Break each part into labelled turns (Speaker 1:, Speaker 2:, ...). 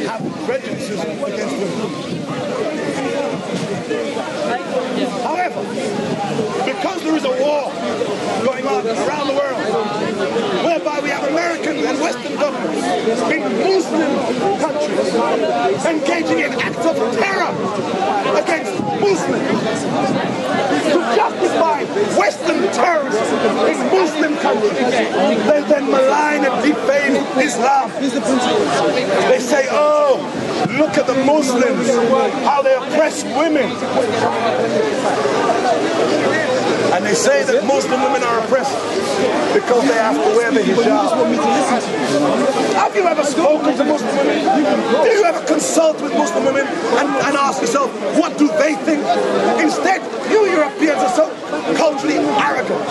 Speaker 1: have prejudices against women. However, because there is a war going on around the world, whereby we have American and Western governments in Muslim countries engaging in acts of terror against Muslims to justify Western terrorism in Muslim countries, they then malign and defame Islam. They say, oh, look at the Muslims, how they oppress women. And they say that Muslim women are oppressed because they have to wear the hijab. Have you ever spoken to Muslim women? Do you ever consult with Muslim women and ask yourself, what do they think? Instead, you Europeans are so culturally arrogant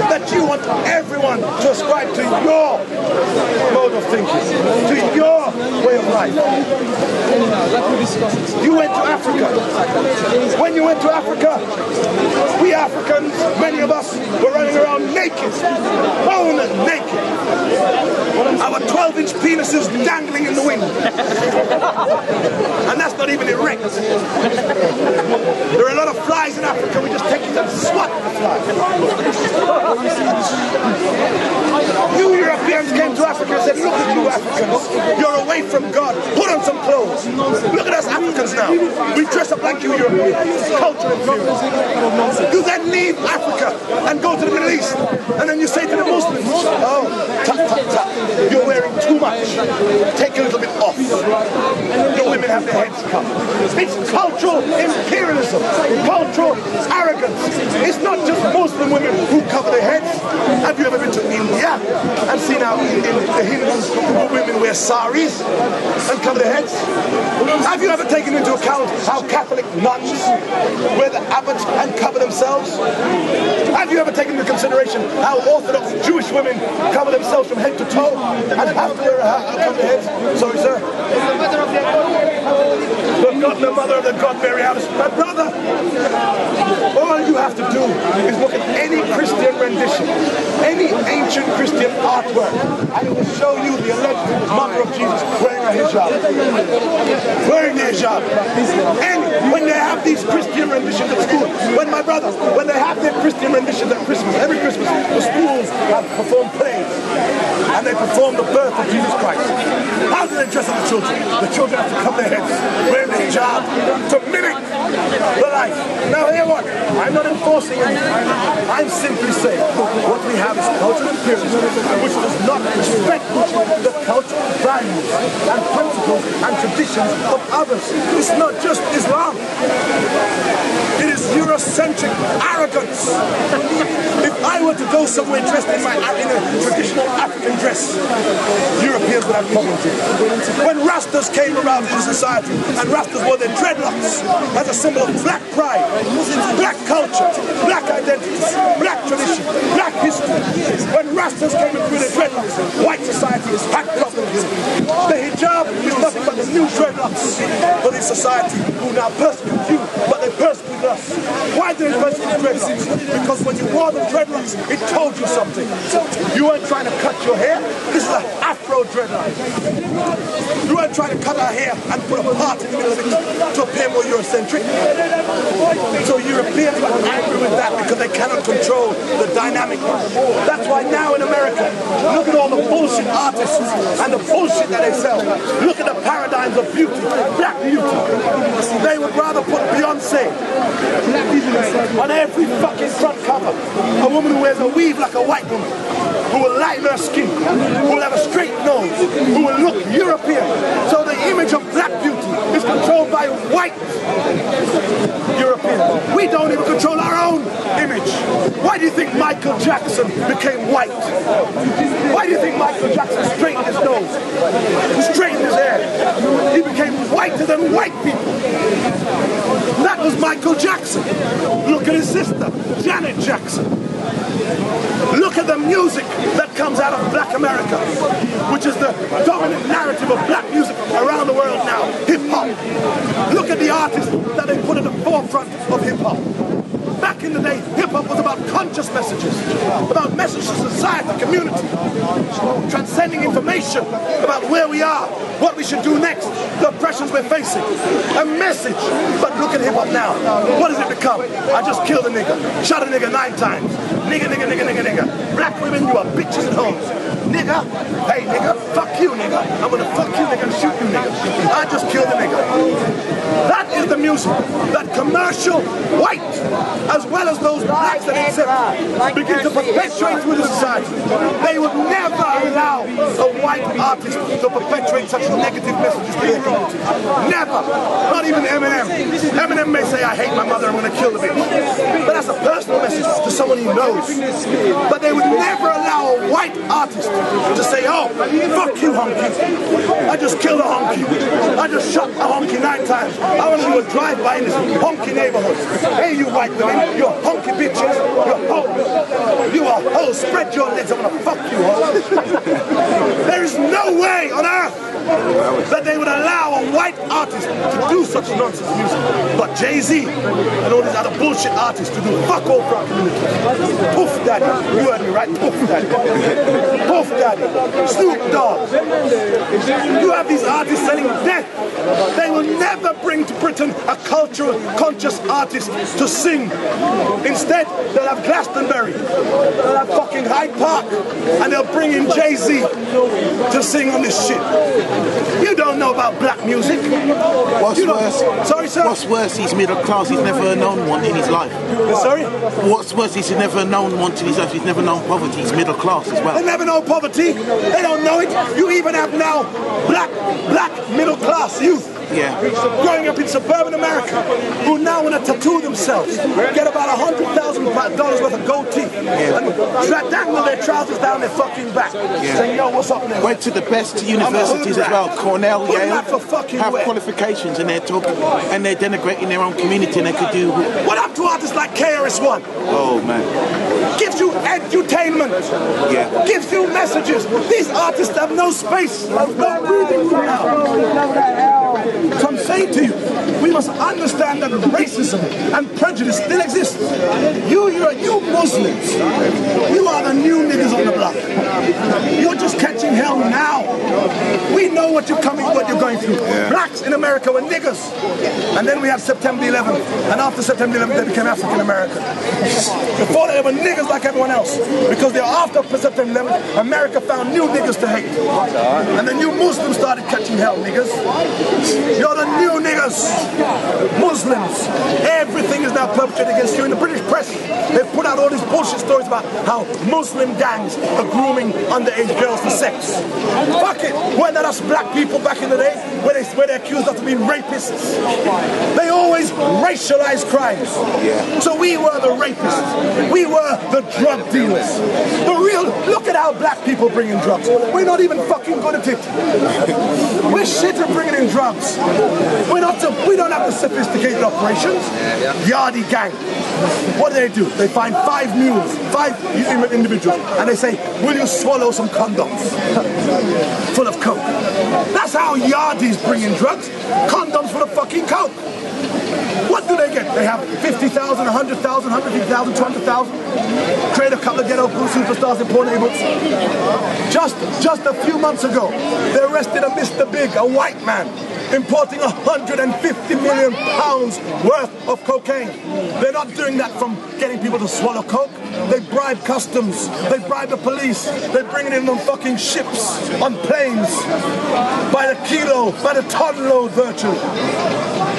Speaker 1: that you want everyone to ascribe to your mode of thinking, to your way of life. You went to Africa. When you went to Africa, we Africans, many of us, were running around naked, bone naked. Our 12-inch penises dangling in the wind. And that's not even erect. There are a lot of flies in Africa, we just take it and swat the fly. You Europeans came to Africa and said, look at you Africans, you're away from God, put on some clothes. Look at us Africans now, we dress up like you Europeans, culture imperialism. You then leave Africa and go to the Middle East, and then you say to the Muslims, oh, tap, tap, tap, you're wearing too much, take a little bit off. The women have their heads covered. It's cultural imperialism, cultural arrogance. It's not just Muslim women who cover their heads. Have you ever been to India and seen how in the Hindus women wear saris and cover their heads? Have you ever taken into account how Catholic nuns wear the abbot and cover themselves? Have you ever taken into consideration how Orthodox Jewish women cover themselves from head to toe and have to wear a hat and cover their heads? Sorry, sir. The mother of the God-bearing house. My brother, all you have to do is look at any Christian rendition, any ancient Christian artwork, and it will show you the alleged mother of Jesus wearing a hijab. Wearing the hijab. And when they have these Christian renditions at school, when they have their Christian renditions at Christmas, every Christmas, the schools have performed plays, and they perform the birth of Jesus Christ. How do they dress up the children? The children have to cover their heads, wearing the hijab, to mimic the life. Now hear what? I'm not enforcing anything. I'm simply saying what we have is cultural imperialism, which does not respect the cultural values and principles and traditions of others. It's not just Islam. It is Eurocentric arrogance. If I were to go somewhere dressed in a traditional African dress, Europeans would have problems with it. When Rastas came around in society, and Rastas wore their dreadlocks as a symbol of black pride, black culture, black identity, black tradition, black history. When Rastas came in through their dreadlocks, white society had problems. The hijab is nothing but the new dreadlocks for this society who now persecute you, but they persecute us. Why do they persecute dreadlocks? Because when you wore the dreadlocks, it told you something. You weren't trying to cut your hair. This is an Afro dreadlock. You weren't trying to cut our hair and put a part in the middle of it to appear more Eurocentric. So Europeans are angry with that because they cannot control the dynamic. That's why now in America, look at all the bullshit artists and the bullshit that they sell. Look at the paradigms of beauty, black beauty. They would rather put Beyonce on every fucking front cover. A woman who wears a weave like a white woman, who will lighten her skin, who will have a straight nose, who will look European. So the image of black beauty is controlled by white Europeans. We don't even control our own image. Why do you think Michael Jackson became white? Why do you think Michael Jackson straightened his nose, straightened his hair? He became whiter than white people. That was Michael Jackson. Look at his sister, Janet Jackson. Look at the music that comes out of black America, which is the dominant narrative of black music around the world now, hip-hop. Look at the artists that they put at the forefront of hip-hop. Back in the day, hip-hop was about conscious messages, about messages to society, community, transcending information about where we are, what we should do next, the oppressions we're facing. A message. But look at hip-hop now. What has it become? I just killed a nigga, shot a nigga 9 times. Nigga, nigga, nigga, nigga, nigga. Black women, you are bitches at home. Nigga, hey nigga, fuck you nigga. I'm gonna fuck you nigga and shoot you nigga. I just killed a nigga. That is the music that commercial white, as well as those blacks that accept, begin to perpetuate through the society. They would never allow a white artist to perpetuate such negative messages to their community. Never. Not even Eminem. Eminem may say, I hate my mother, I'm gonna kill the bitch. But that's a personal message to someone he knows. But they would never allow a white artist to say, oh, fuck you, honky. I just killed a honky. I just shot a honky 9 times. I want to do a drive-by in this honky neighborhood. Hey, you white women, you honky bitches, you hoes. You are hoes, spread your legs, I'm going to fuck you, hoes. There is no way on earth that they would allow a white artist to do such nonsense music. But Jay-Z and all these other bullshit artists to do fuck all for our community. Puff Daddy, you heard me right? Puff Daddy. Puff Daddy, Snoop Dogg. You have these artists selling death. They will never bring to Britain a cultural, conscious artist to sing. Instead, they'll have Glastonbury, they'll have fucking Hyde Park, and they'll bring in Jay-Z to sing on this shit. You don't know about black music.
Speaker 2: What's worse?
Speaker 1: Sorry, sir?
Speaker 2: What's worse, he's middle class, he's never known one in his life.
Speaker 1: Sorry?
Speaker 2: What's worse, he's never known one in his life, he's never known poverty, he's middle class as well.
Speaker 1: They never know poverty, they don't know it. You even have now black middle class youth.
Speaker 2: Yeah.
Speaker 1: Growing up in suburban America, who now want to tattoo themselves, get about $100,000 worth of gold teeth, and dangle their trousers down their fucking back, saying, yo, what's up there?
Speaker 2: Went to the best universities as well, Cornell, Yale, have
Speaker 1: where?
Speaker 2: qualifications, and they're talking, and they're denigrating their own community, and they could do...
Speaker 1: What up to artists like KRS-One?
Speaker 2: Oh, man.
Speaker 1: Gives you edutainment.
Speaker 2: Yeah.
Speaker 1: Gives you messages. These artists have no space, have no breathing room now. So I'm saying to you, we must understand that racism and prejudice still exists. You Muslims, you are the new niggas on the block. You're just catching hell now. We know what you're going through. Yeah. Blacks in America were niggas. And then we had September 11th. And after September 11th, they became African American. Before that, they were niggas like everyone else. Because they were after September 11th, America found new niggas to hate. And the new Muslims started catching hell, niggas. You're the new niggas. Muslims. Everything is now perpetrated against you. In the British press, they've put out all these bullshit stories about how Muslim gangs are grooming underage girls for sex. Fuck it. Weren't that us black people back in the day where they accused us of being rapists? They always racialize crimes. Yeah. So we were the rapists. We were the drug dealers. Look at how black people bring in drugs. We're not even fucking good at it. We're shit at bringing in drugs. We don't have the sophisticated operations. Yardie gang. What do? They find 5 mules, 5 individuals, and they say, will you swallow some condoms full of coke? That's how yardies bring in drugs. Condoms full of fucking coke. What do they get? They have 50,000, 100,000, 150,000, 200,000. Create a couple of ghetto superstars in poor neighborhoods. Just a few months ago, they arrested a Mr. Big, a white man, importing 150 million pounds worth of cocaine. They're not doing that from getting people to swallow coke. They bribe customs. They bribe the police. They bring it in on fucking ships, on planes, by the kilo, by the ton load virtually.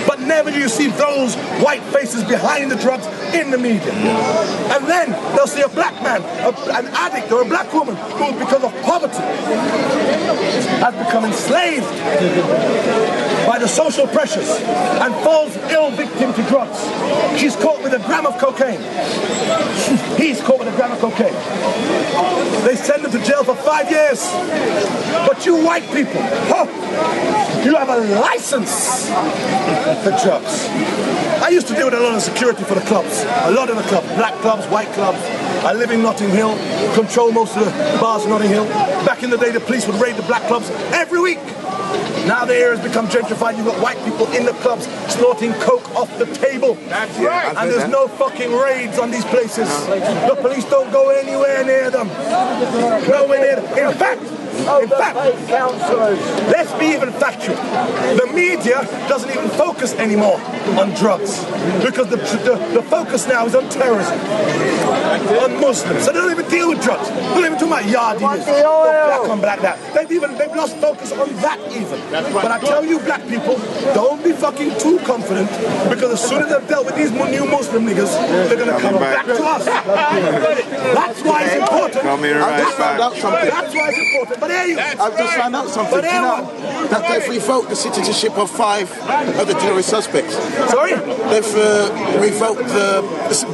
Speaker 1: But never do you see those white faces behind the drugs in the media. And then they'll see a black man, an addict or a black woman who, because of poverty, has become enslaved by the social pressures and falls ill victim to drugs. She's caught with a gram of cocaine. He's caught with a gram of cocaine. They send him to jail for 5 years. But you white people, you have a license for drugs. I used to deal with a lot of security for the clubs. A lot of the clubs, black clubs, white clubs. I live in Notting Hill, control most of the bars in Notting Hill. Back in the day, the police would raid the black clubs every week. Now the area has become gentrified. You've got white people in the clubs snorting coke off the table. That's right. And there's no fucking raids on these places. The police don't go anywhere near them. Nowhere near them. In fact, let's be even factual. The media doesn't even focus anymore on drugs because the focus now is on terrorism, on Muslims. So they don't even deal with drugs. They don't even talk about yardie, black on black that. They've lost focus on that even. But I tell you, black people, don't be fucking too confident because as soon as they've dealt with these new Muslim niggas, they're going to come back to us. That's why it's important. That's why it's important. But
Speaker 2: I've just found out something. Do you know that they've revoked the citizenship of 5 of the terrorist suspects?
Speaker 1: Sorry?
Speaker 2: They've revoked the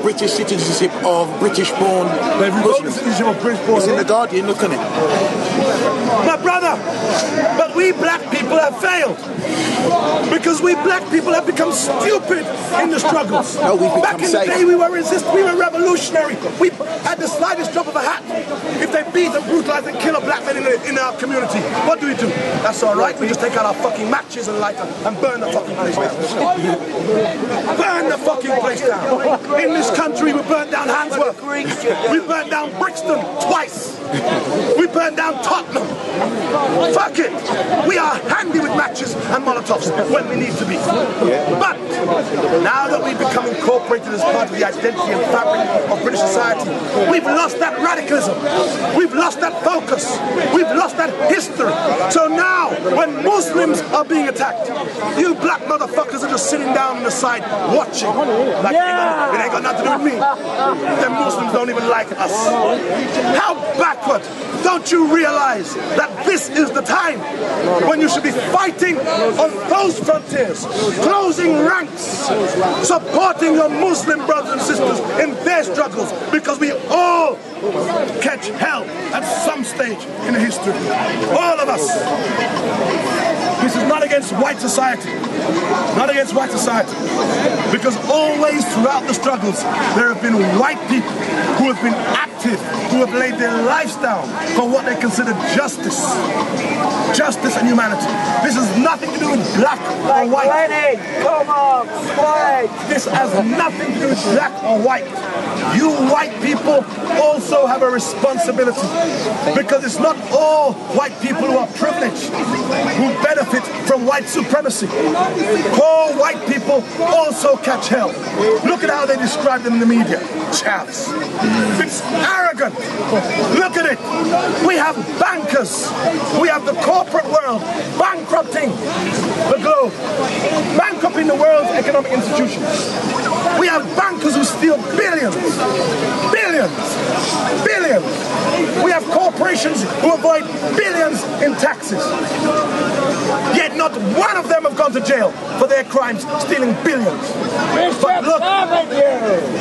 Speaker 2: British citizenship of British-born Muslims.
Speaker 1: They've revoked the citizenship of British-born.
Speaker 2: It's in the Guardian, look at it.
Speaker 1: My brother, but we black people have failed. Because we black people have become stupid in the struggles.
Speaker 2: No, we've become
Speaker 1: Back in the day we were resistant, we were revolutionary. We had the slightest drop of a hat. If they beat and brutalize and kill a black man in our community, what do? That's alright, we just take out our fucking matches and light them and burn the fucking place down. Burn the fucking place down. In this country we burnt down Handsworth. We burnt down Brixton twice. We burnt down Tottenham. Fuck it. We are handy with matches and Molotovs when we need to be. But now that we've become incorporated as part of the identity and fabric of British society, we've lost that radicalism. We've lost that focus. We've lost that history. So now, when Muslims are being attacked, you black motherfuckers are just sitting down on the side watching. Like, it ain't got nothing to do with me. The Muslims don't even like us. How backward! Don't you realize that this is the time when you should be fighting on those frontiers, closing ranks, supporting your Muslim brothers and sisters in their struggles, because we all catch hell at some stage in the history. All of us. This is not against white society. Not against white society. Because always throughout the struggles, there have been white people who have been active, who have laid their lives down for what they consider justice. Justice and humanity. This has nothing to do with black or white.
Speaker 3: Come on,
Speaker 1: this has nothing to do with black or white. You white people also have a responsibility, because it's not all white people who are privileged who benefit from white supremacy. Poor white people also catch hell. Look at how they describe them in the media. Chavs. It's arrogant. Look at it. We have bankers. We have the corporate world bankrupting the globe, bankrupting the world's economic institutions. We have bankers who steal billions. Billions. Billions. We have corporations who avoid billions in taxes. Yet not one of them have gone to jail for their crimes stealing billions.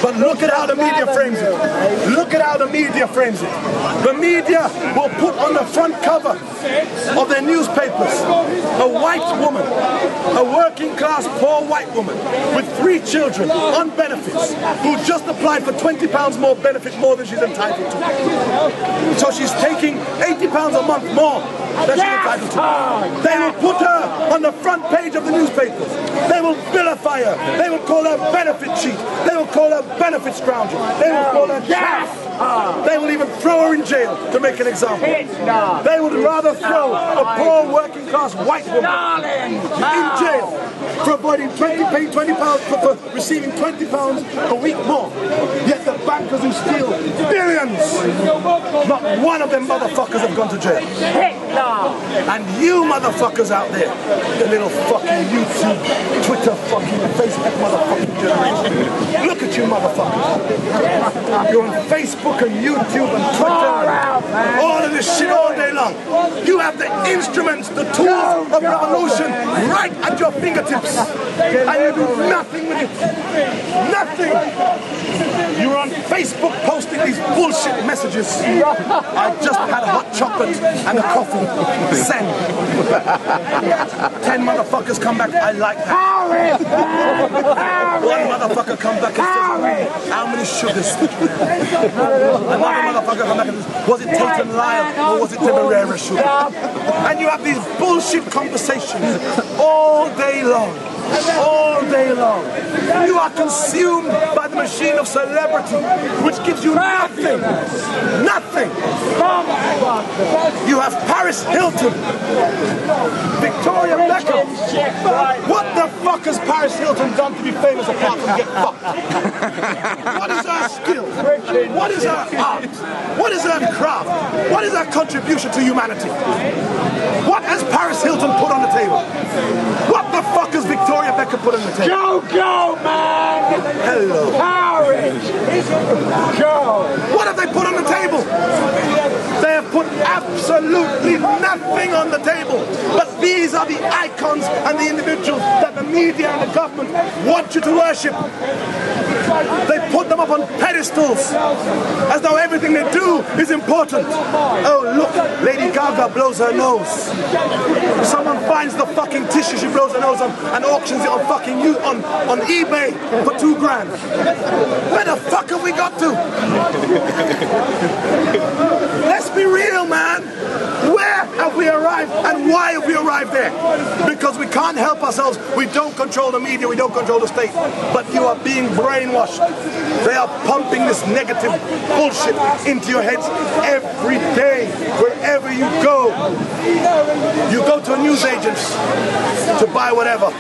Speaker 1: But look at how the media frames it. Look at how the media frames it. The media will put on the front cover of their newspapers a white woman, a working class poor white woman with 3 children on benefits, who just applied for £20 more benefit more than she's entitled to. So she's taking £80 a month more than she's entitled to. They will put her on the front page of the newspapers. They will vilify her. They will call her benefit cheat. They will call her benefit scrounger. They will call her chaff. They will even throw her in jail to make an example. They would rather throw a poor working class white woman in jail for avoiding paying £20 for receiving £20 a week more. Yet the bankers who steal billions, not one of them motherfuckers have gone to jail. And you motherfuckers out there, the little fucking YouTube, Twitter, fucking Facebook motherfucking generation. Look at you motherfuckers. You're on Facebook and YouTube and Twitter, all of this shit all day long. You have the instruments, the tools of revolution right at your fingertips, and you do nothing with it. Nothing. You're on Facebook posting these bullshit messages. I just had a hot chocolate and a coffee. Send. 10 motherfuckers come back. I like that. One motherfucker come back and say, How many sugars? Another motherfucker come back and says, was it Tate and Lyle or was it Demerara sugar? And you have these bullshit conversations all day long. All day long. You are consumed by the machine of celebrity, which gives you nothing. Nothing. You have Paris Hilton, Victoria Beckham. What the fuck has Paris Hilton done to be famous apart from get fucked? What is her skill? What is her art? What is her craft? What is her contribution to humanity? What has Paris Hilton put on the table? What the fuck has Victoria Beckham put on the table?
Speaker 3: Go, man!
Speaker 1: Hello.
Speaker 3: Courage! Go!
Speaker 1: What have they put on the table? They have put absolutely nothing on the table. But these are the icons and the individuals that the media and the government want you to worship. They put them up on pedestals as though everything they do is important. Oh, look, Lady Gaga blows her nose. Someone finds the fucking tissue she blows her nose on and auctions it on fucking on eBay for $2,000. Where the fuck have we got to? Let's be real, man. Where have we arrived and why have we arrived there? Because we can't help ourselves. We don't control the media, we don't control the state. But you are being brainwashed. They are pumping this negative bullshit into your heads every day, wherever you go. You go to a newsagent to buy whatever.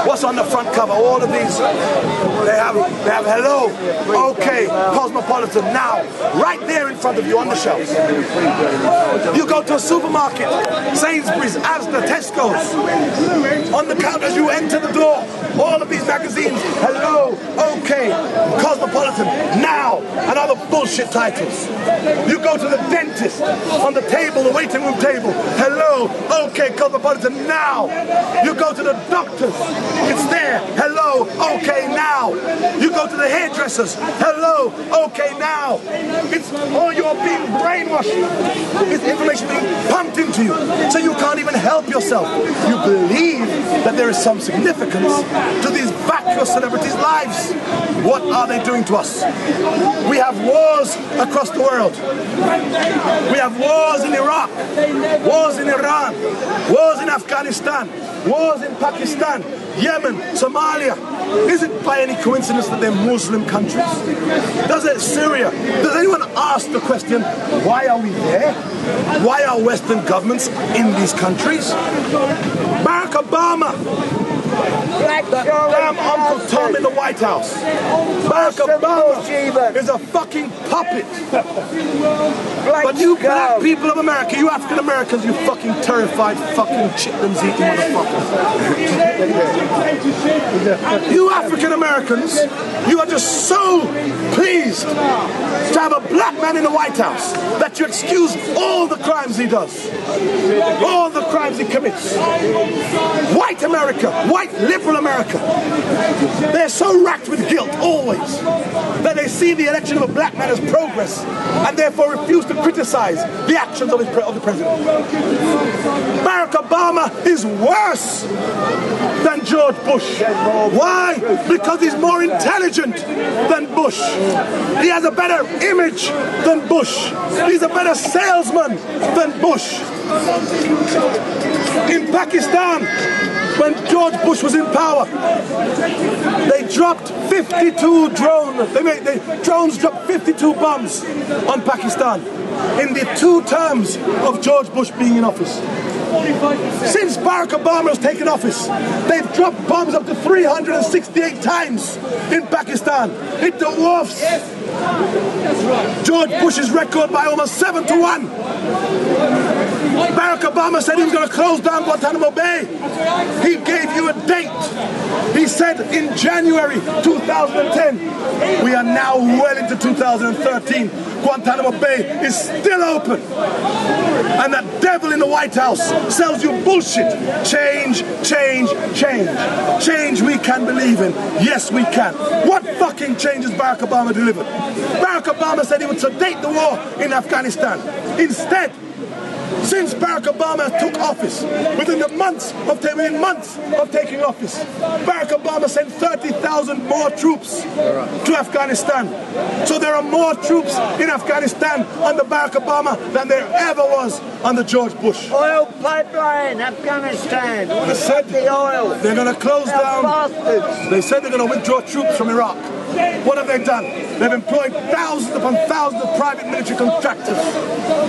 Speaker 1: What's on the front cover? All of these. They have hello, okay, Cosmopolitan, now, right there in front of you on the shelves. You go to a supermarket, Sainsbury's, Asda, Tesco's. On the counter as you enter the door, all of these magazines, hello, okay, Cosmopolitan, now, and other bullshit titles. You go to the dentist, on the table, the waiting room table, hello, okay, Cosmopolitan, now. You go to the doctors, it's there, hello, okay, now. You go to the hairdressers, hello, okay, now. It's all you're being brainwashed. It's information being pumped into you, so you can't even help yourself. You believe that there is some significance to these vacuous celebrities' lives. What are they doing to us? We have wars across the world. We have wars in Iraq, wars in Iran, wars in Afghanistan, wars in Pakistan, Yemen, Somalia. Is it by any coincidence that they're Muslim countries? Does it Syria? Does anyone ask the question, why are we there? Why are Western governments in these countries? Barack Obama, that damn Uncle Tom in the White House. Barack Obama is a fucking puppet. But you black people of America, you African Americans, you fucking terrified fucking chitlins eating motherfuckers. You African Americans, you are just so pleased to have a black man in the White House that you excuse all the crimes he does, all the crimes he commits. White America, white liberal America, they're so racked with guilt always that they see the election of a black man as progress and therefore refuse to criticize the actions of the president. Barack Obama is worse than George Bush. Why? Because he's more intelligent than Bush. He has a better image than Bush. He's a better salesman than Bush. In Pakistan, when George Bush was in power, they dropped 52 drones. Drones dropped 52 bombs on Pakistan in the 2 terms of George Bush being in office. Since Barack Obama has taken office, they've dropped bombs up to 368 times in Pakistan. It dwarfs George Bush's record by almost 7-1. Barack Obama said he was going to close down Guantanamo Bay. He gave you a date. He said in January 2010. We are now well into 2013. Guantanamo Bay is still open. And that devil in the White House sells you bullshit. Change, change, change. Change we can believe in. Yes, we can. What fucking change has Barack Obama delivered? Barack Obama said he would sedate the war in Afghanistan. Instead, Since Barack Obama took office, within months of taking office, Barack Obama sent 30,000 more troops to Afghanistan. So there are more troops in Afghanistan under Barack Obama than there ever was under George Bush.
Speaker 3: Oil pipeline, Afghanistan.
Speaker 1: They said
Speaker 3: the oil.
Speaker 1: They're going to close down.
Speaker 3: Bastards.
Speaker 1: They said they're going to withdraw troops from Iraq. What have they done? They've employed thousands upon thousands of private military contractors,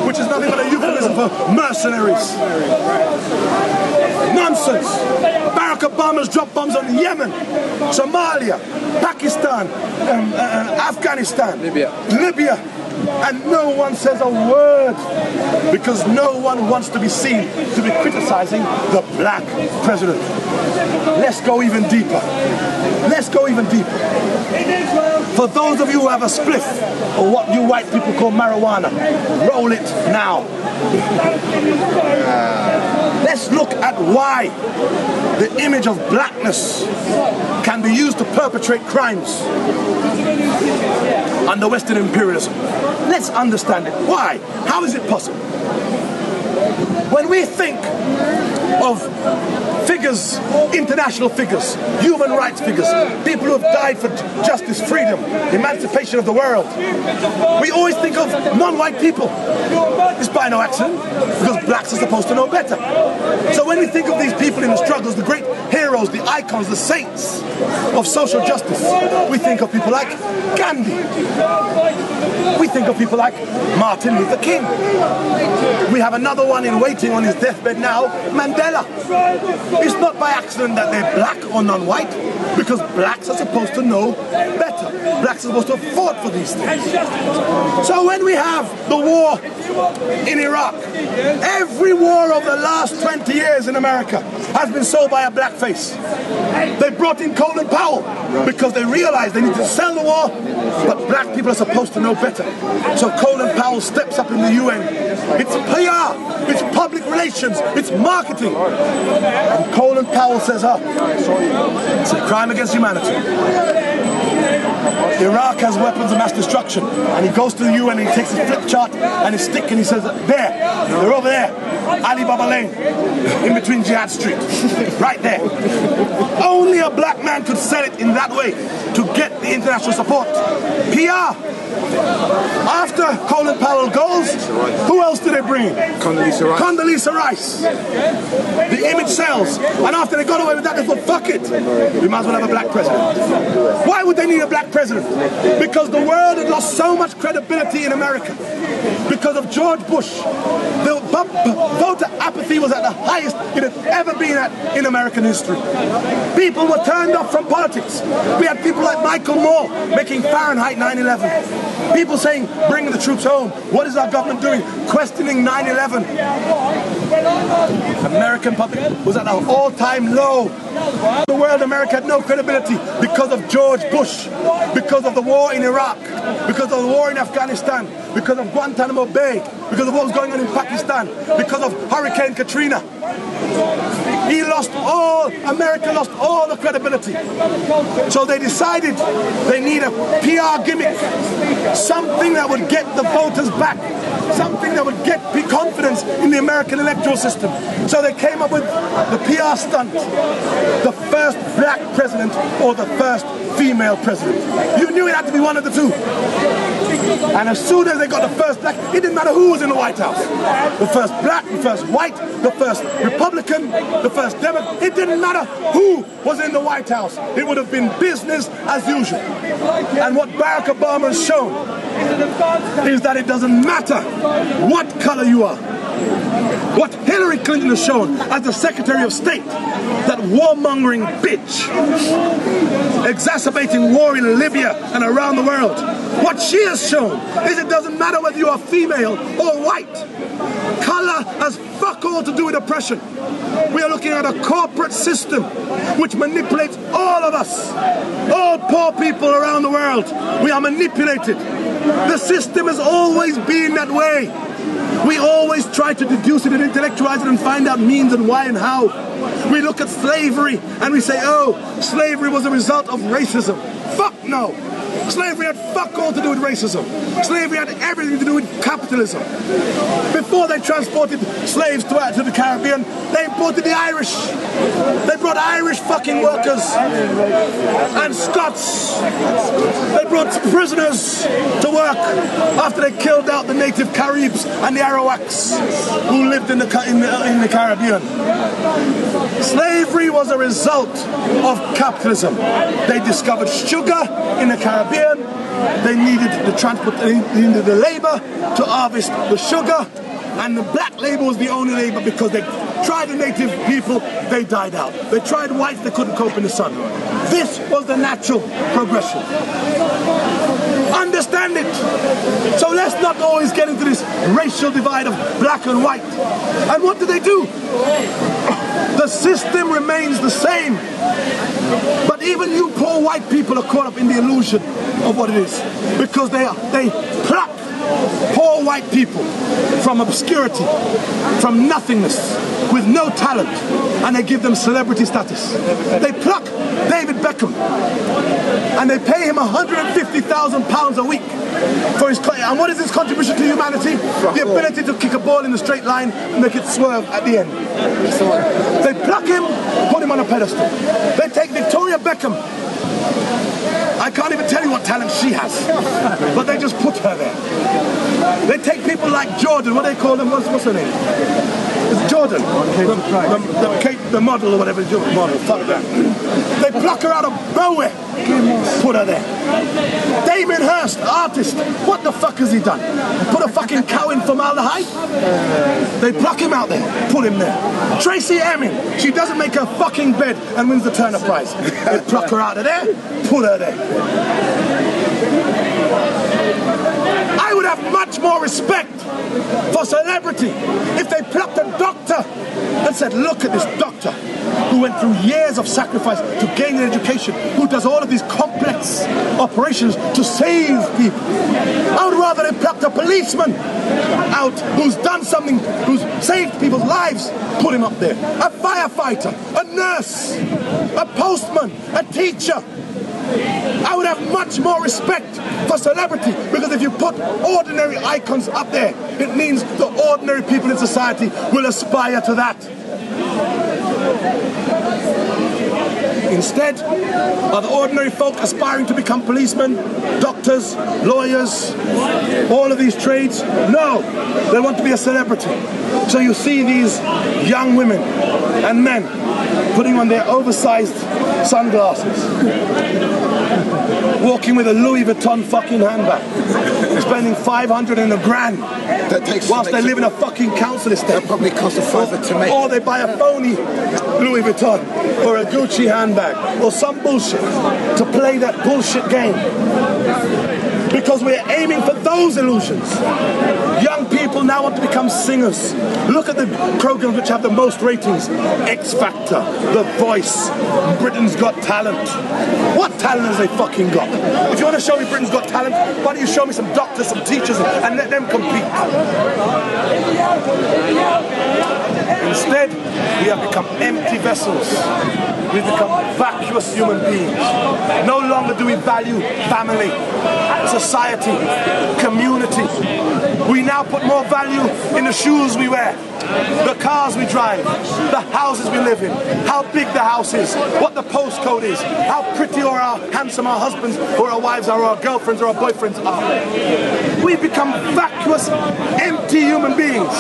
Speaker 1: which is nothing but a euphemism for mercenaries. Nonsense. Barack Obama's dropped bombs on Yemen, Somalia, Pakistan, Afghanistan, Libya. And no one says a word because no one wants to be seen to be criticizing the black president. Let's go even deeper. Let's go even deeper. For those of you who have a spliff, or what you white people call marijuana, roll it now. Let's look at why the image of blackness can be used to perpetrate crimes under Western imperialism. Let's understand it. Why? How is it possible? When we think of figures, international figures, human rights figures, people who have died for justice, freedom, emancipation of the world, we always think of non-white people. It's by no accident, because blacks are supposed to know better. So when we think of these people in the struggles, the great heroes, the icons, the saints of social justice, we think of people like Gandhi. We think of people like Martin Luther King. We have another one in waiting on his deathbed now, Mandela. It's not by accident that they're black or non-white, because blacks are supposed to know better. Blacks are supposed to have fought for these things. So when we have the war in Iraq, every war of the last 20 years in America has been sold by a black face. They brought in Colin Powell because they realized they need to sell the war, but black people are supposed to know better. So Colin Powell steps up in the UN. It's PR, it's public relations, it's marketing. And Colin Powell says, it's a crime against humanity. Iraq has weapons of mass destruction, and he goes to the UN and he takes his flip chart and his stick and he says, they're over there, Ali Baba Lane, in between Jihad Street, right there. Only a black man could sell it in that way to get the international support. PR. After Colin Powell goes, who else did they bring in?
Speaker 2: Condoleezza Rice.
Speaker 1: Condoleezza Rice. The image sells. And after they got away with that, they thought, fuck it, we might as well have a black president. Why would they need a black president? Because the world had lost so much credibility in America. Because of George Bush. The voter apathy was at the highest it had ever been at in American history. People were turned off from politics. We had people like Michael Moore making Fahrenheit 9/11. People saying, bring the troops home. What is our government doing? Questioning 9/11. American public was at an all-time low. The world, America had no credibility because of George Bush, because of the war in Iraq, because of the war in Afghanistan, because of Guantanamo Bay, because of what was going on in Pakistan, because of Hurricane Katrina. America lost all the credibility. So they decided they need a PR gimmick, something that would get the voters back, something that would get confidence in the American electoral system. So they came up with the PR stunt, the first black president or the first female president. You knew it had to be one of the two. And as soon as they got the first black, it didn't matter who was in the White House. The first black, the first white, the first Republican, the first Democrat. It didn't matter who was in the White House. It would have been business as usual. And what Barack Obama has shown is that it doesn't matter what color you are. What Hillary Clinton has shown as the Secretary of State, that warmongering bitch, exacerbating war in Libya and around the world. What she has shown is it doesn't matter whether you are female or white. Color has fuck all to do with oppression. We are looking at a corporate system which manipulates all of us, all poor people around the world. We are manipulated. The system has always been that way. We always try to deduce it and intellectualize it and find out means and why and how. We look at slavery and we say, oh, slavery was a result of racism. Fuck no. Slavery had fuck all to do with racism. Slavery had everything to do with capitalism. Before they transported slaves to the Caribbean, they imported the Irish. They brought Irish fucking workers and Scots. They brought prisoners to work after they killed out the native Caribs and the Arawaks who lived in the Caribbean. Slavery was a result of capitalism. They discovered sugar in the Caribbean. They needed the transport, they needed the labor to harvest the sugar, and the black labor was the only labor because they tried the native people, they died out. They tried whites, they couldn't cope in the sun. This was the natural progression. Understand it. So let's not always get into this racial divide of black and white. And what do? The system remains the same. But even you poor white people are caught up in the illusion of what it is. Because they pluck poor white people from obscurity, from nothingness, with no talent, and they give them celebrity status. They pluck David Beckham and they pay him £150,000 a week for his, and what is his contribution to humanity? The ability to kick a ball in a straight line and make it swerve at the end. They pluck him, put him on a pedestal. They take Victoria Beckham. I can't even tell you what talent she has, but they just put her there. They take people like Jordan, what do they call them? What's her name? It's Jordan, the model or whatever, model, fuck that. They pluck her out of nowhere, put her there. Damien Hirst, artist, what the fuck has he done? Put a fucking cow in formaldehyde? They pluck him out there, put him there. Tracy Emin, she doesn't make her fucking bed and wins the Turner Prize. They pluck her out of there, put her there. I would have much more respect for celebrity if they plucked a doctor and said, look at this doctor who went through years of sacrifice to gain an education, who does all of these complex operations to save people. I would rather they plucked a policeman out who's done something, who's saved people's lives, put him up there. A firefighter, a nurse, a postman, a teacher. I would have much more respect for celebrity, because if you put ordinary icons up there, it means the ordinary people in society will aspire to that. Instead, are the ordinary folk aspiring to become policemen, doctors, lawyers, all of these trades? No, they want to be a celebrity. So you see these young women and men putting on their oversized sunglasses, walking with a Louis Vuitton fucking handbag, spending 500 and a grand whilst they live in a fucking council estate.
Speaker 2: That probably cost a fiver to make.
Speaker 1: Or they buy a phony Louis Vuitton or a Gucci handbag or some bullshit to play that bullshit game. Because we're aiming for those illusions. Young people now want to become singers. Look at the programs which have the most ratings. X Factor, The Voice, Britain's Got Talent. What talent has they fucking got? If you want to show me Britain's Got Talent, why don't you show me some doctors, some teachers, and let them compete? Instead, we have become empty vessels. We've become vacuous human beings. No longer do we value family, society, community. We now put more value in the shoes we wear, the cars we drive, the houses we live in, how big the house is, what the postcode is, how pretty or how handsome our husbands or our wives are, or our girlfriends or our boyfriends are. We become vacuous, empty human beings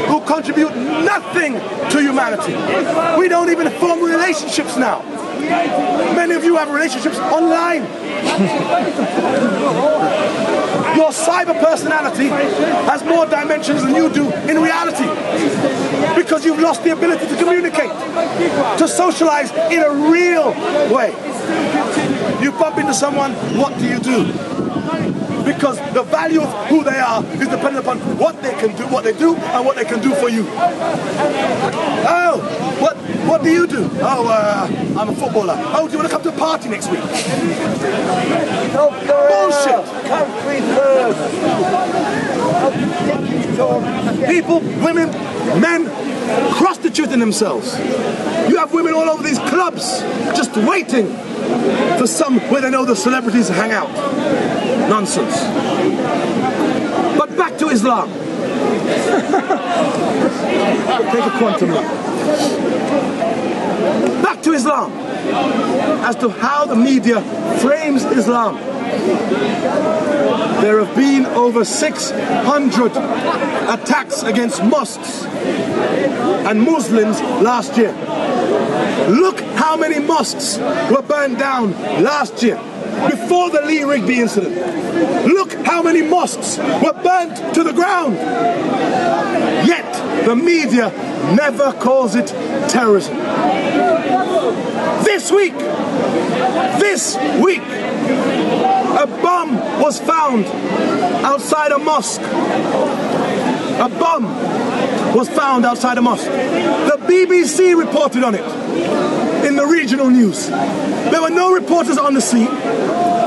Speaker 1: who contribute nothing to humanity. We don't even form relationships now. Many of you have relationships online. Your cyber personality has more dimensions than you do in reality, because you've lost the ability to communicate, to socialize in a real way. You bump into someone, what do you do? Because the value of who they are is dependent upon what they can do, what they do, and what they can do for you. Oh, what do you do? Oh, I'm a footballer. Oh, do you want to come to a party next week? Bullshit. People, women, men, prostituting themselves. You have women all over these clubs just waiting For some, where they know the celebrities hang out. Nonsense. But back to Islam. Take a quantum leap. Back to Islam. As to how the media frames Islam. There have been over 600 attacks against mosques and Muslims last year. Look how many mosques were burned down last year, before the Lee Rigby incident. Look how many mosques were burnt to the ground. Yet the media never calls it terrorism. This week, a bomb was found outside a mosque. A bomb was found outside a mosque. The BBC reported on it in the regional news. There were no reporters on the scene.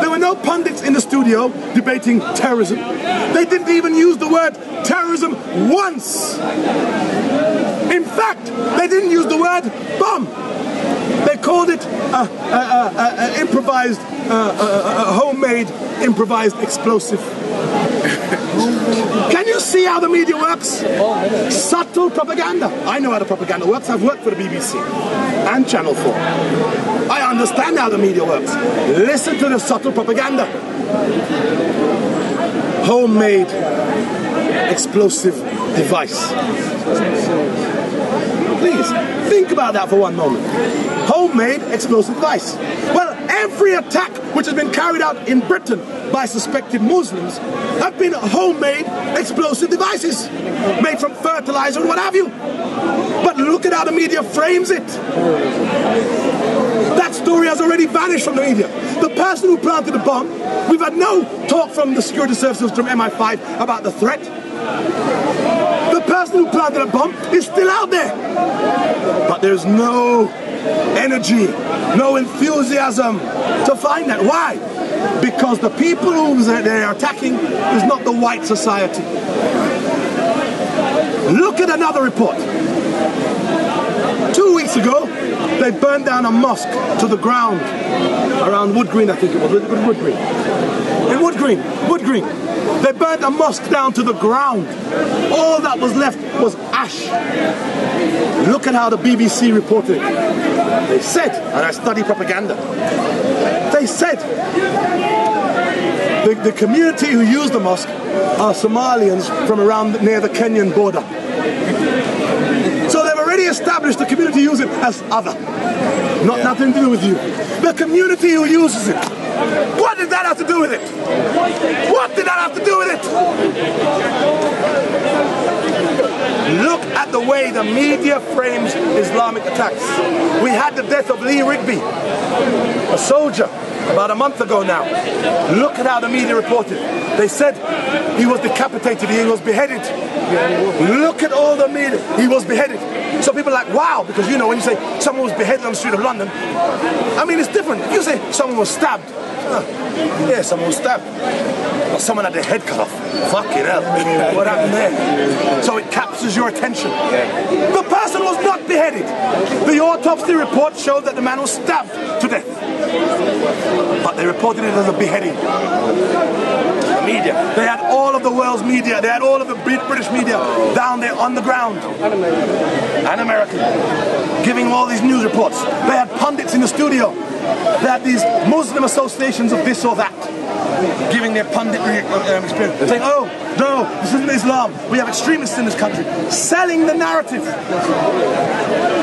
Speaker 1: There were no pundits in the studio debating terrorism. They didn't even use the word terrorism once. In fact, they didn't use the word bomb. They called it improvised, homemade improvised explosive. Can you see how the media works? Subtle propaganda. I know how the propaganda works. I've worked for the BBC and Channel 4. I understand how the media works. Listen to the subtle propaganda. Homemade explosive device. Please, think about that for one moment. Homemade explosive device. Well, every attack which has been carried out in Britain by suspected Muslims have been homemade explosive devices, made from fertilizer and what have you. But look at how the media frames it. That story has already vanished from the media. The person who planted the bomb, we've had no talk from the security services from MI5 about the threat. The person who planted a bomb is still out there. But there's no energy, no enthusiasm to find that. Why? Because the people whom they are attacking is not the white society. Look at another report. 2 weeks ago, they burned down a mosque to the ground around Wood Green, I think it was. Wood Green. In Wood Green. They burned a mosque down to the ground. All that was left was ash. Look at how the BBC reported it. They said, and I study propaganda, they said the community who used the mosque are Somalians from around near the Kenyan border. So they've already established the community use it as other. Nothing to do with you. The community who uses it. What did that have to do with it? What did that have to do with it? Look at the way the media frames Islamic attacks. We had the death of Lee Rigby, a soldier, about a month ago now. Look at how the media reported. They said he was decapitated, he was beheaded. Look at all the media, he was beheaded. So people are like, wow, because you know, when you say someone was beheaded on the street of London, I mean, it's different. If you say someone was stabbed, yeah, someone was stabbed. Or someone had their head cut off. Fucking hell. What happened there? So it captures your attention. The person was not beheaded. The autopsy report showed that the man was stabbed to death. But they reported it as a beheading. The media. They had all of the world's media. They had all of the British media down there on the ground. And American. Giving all these news reports. They had pundits in the studio. They had these Muslim associations of this or that, giving their pundit experience, saying, oh, no, this isn't Islam. We have extremists in this country. Selling the narrative.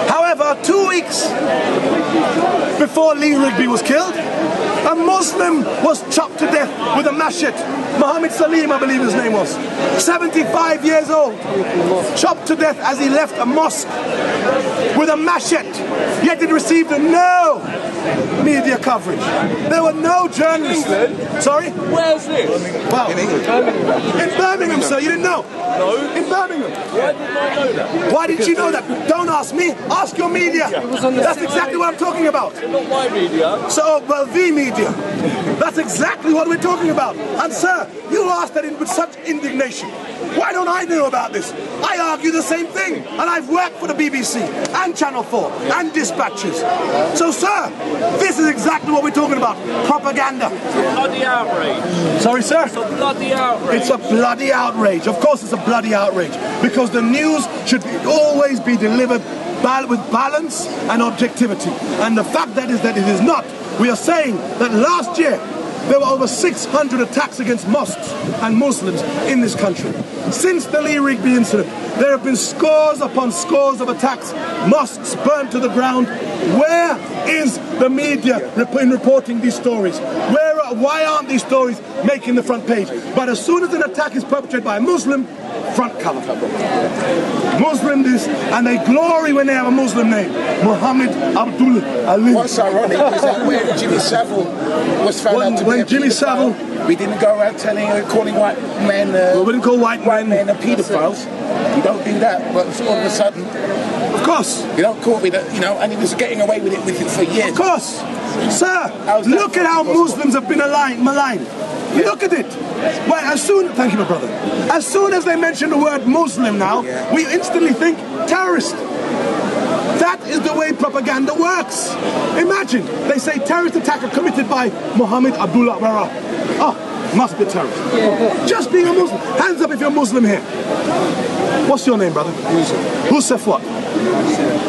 Speaker 1: However, 2 weeks before Lee Rigby was killed, a Muslim was chopped to death with a machete. Mohammed Salim, I believe his name was. 75 years old. Chopped to death as he left a mosque with a machete. Yet it received no media coverage. There were no journalists. Sorry?
Speaker 4: Where's this?
Speaker 1: Wow. In England. In Birmingham, sir. You didn't know?
Speaker 4: No.
Speaker 1: In Birmingham.
Speaker 4: Why didn't I know that?
Speaker 1: Why didn't you know that? Don't ask me. Ask your media. That's exactly what I'm talking about.
Speaker 4: Not my media.
Speaker 1: So, well, the media. media. That's exactly what we're talking about. And sir, you asked that with such indignation. Why don't I know about this? I argue the same thing, and I've worked for the BBC and Channel 4 and Dispatches. So sir, this is exactly what we're talking about. Propaganda.
Speaker 4: Bloody outrage.
Speaker 1: Sorry sir?
Speaker 4: It's a bloody outrage.
Speaker 1: It's a bloody outrage. Of course it's a bloody outrage. Because the news should always be delivered with balance and objectivity. And the fact that it is not. We are saying that last year there were over 600 attacks against mosques and Muslims in this country. Since the Lee Rigby incident, there have been scores upon scores of attacks, mosques burned to the ground. Where is the media in reporting these stories? Why aren't these stories making the front page? But as soon as an attack is perpetrated by a Muslim, front cover. Muslim this, and they glory when they have a Muslim name. Muhammad Abdul Ali.
Speaker 2: What's ironic is that when Jimmy Savile was found out to be a
Speaker 1: Jimmy Savile,
Speaker 2: we didn't go around calling white men
Speaker 1: we didn't call white men
Speaker 2: paedophiles. We don't do that, but all of a sudden,
Speaker 1: of course,
Speaker 2: you don't call me that, and he was getting away with it for years.
Speaker 1: Of course, sir. Look at how Muslims have been maligned. Look at it. Well, thank you, my brother. As soon as they mention the word Muslim now, we instantly think terrorist. That is the way propaganda works. Imagine, they say terrorist attack committed by Muhammad Abdullah Wara. Oh, must be a terrorist. Just being a Muslim. Hands up if you're a Muslim here. What's your name, brother? Husef what?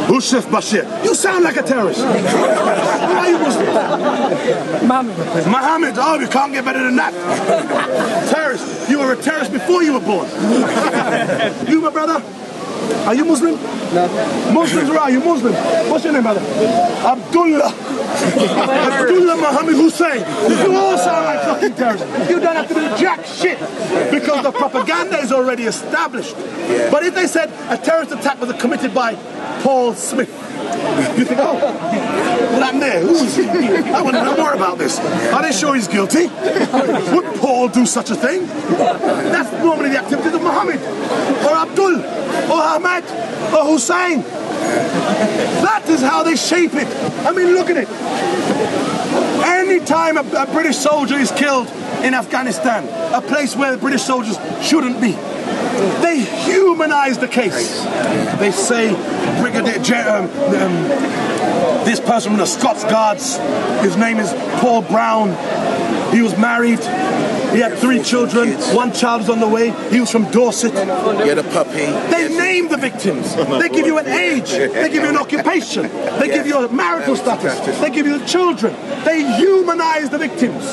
Speaker 1: Husef Bashir. You sound like a terrorist. Where are you Muslim? Muhammad. Oh, you can't get better than that. Terrorist. You were a terrorist before you were born. You, my brother? Are you Muslim? No. Muslims, where are you? Muslim. What's your name, brother? Abdullah. Abdullah Muhammad Hussein. You all sound like fucking terrorists. You don't have to do jack shit because the propaganda is already established. Yeah. But if they said a terrorist attack was committed by Paul Smith, you think, oh, what happened there? Who is he? I want to know more about this. Are they sure he's guilty? Would Paul do such a thing? That's normally the activities of Muhammad, or Abdul, or Ahmad, or Hussein. That is how they shape it. I mean, look at it. Any time a British soldier is killed in Afghanistan, a place where the British soldiers shouldn't be, they humanize the case. They say, this person from the Scots Guards, his name is Paul Brown, he was married, he had 3 children, 1 child was on the way, he was from Dorset.
Speaker 2: He had a puppy.
Speaker 1: They name the victims. They give you an age, they give you an occupation, they give you a marital status, they give you the children. They humanize the victims.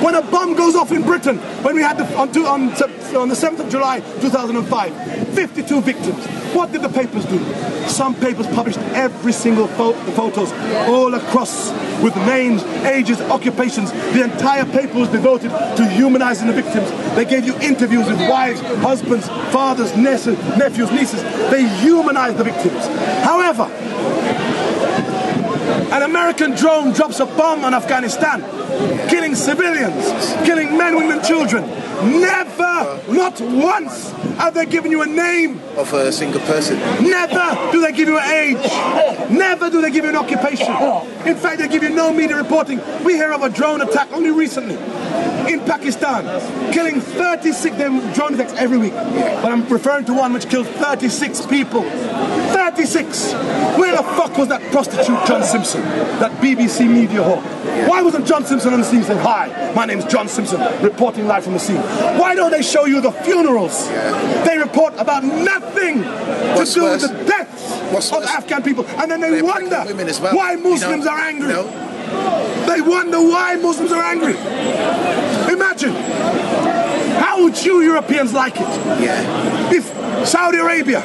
Speaker 1: When a bomb goes off in Britain, when we had on the 7th of July 2005, 52 victims. What did the papers do? Some papers published every single photos all across with names, ages, occupations. The entire paper was devoted to humanizing the victims. They gave you interviews with wives, husbands, fathers, nephews, nieces. They humanized the victims. However, an American drone drops a bomb on Afghanistan, killing civilians, killing men, women, and children. Never, not once, have they given you a name
Speaker 2: of a single person.
Speaker 1: Never do they give you an age. Never do they give you an occupation. In fact, they give you no media reporting. We hear of a drone attack only recently in Pakistan, killing 36 drone attacks every week. But I'm referring to one which killed 36 people. 36! Where the fuck was that prostitute John Simpson? That BBC media hawk? Why wasn't John Simpson on the scene saying, "Hi, my name's John Simpson, reporting live from the scene"? Why don't they show you the funerals? They report about nothing to do with the deaths of Afghan people. And then they wonder why Muslims are angry. They wonder why Muslims are angry. Imagine. How would you Europeans like it if Saudi Arabia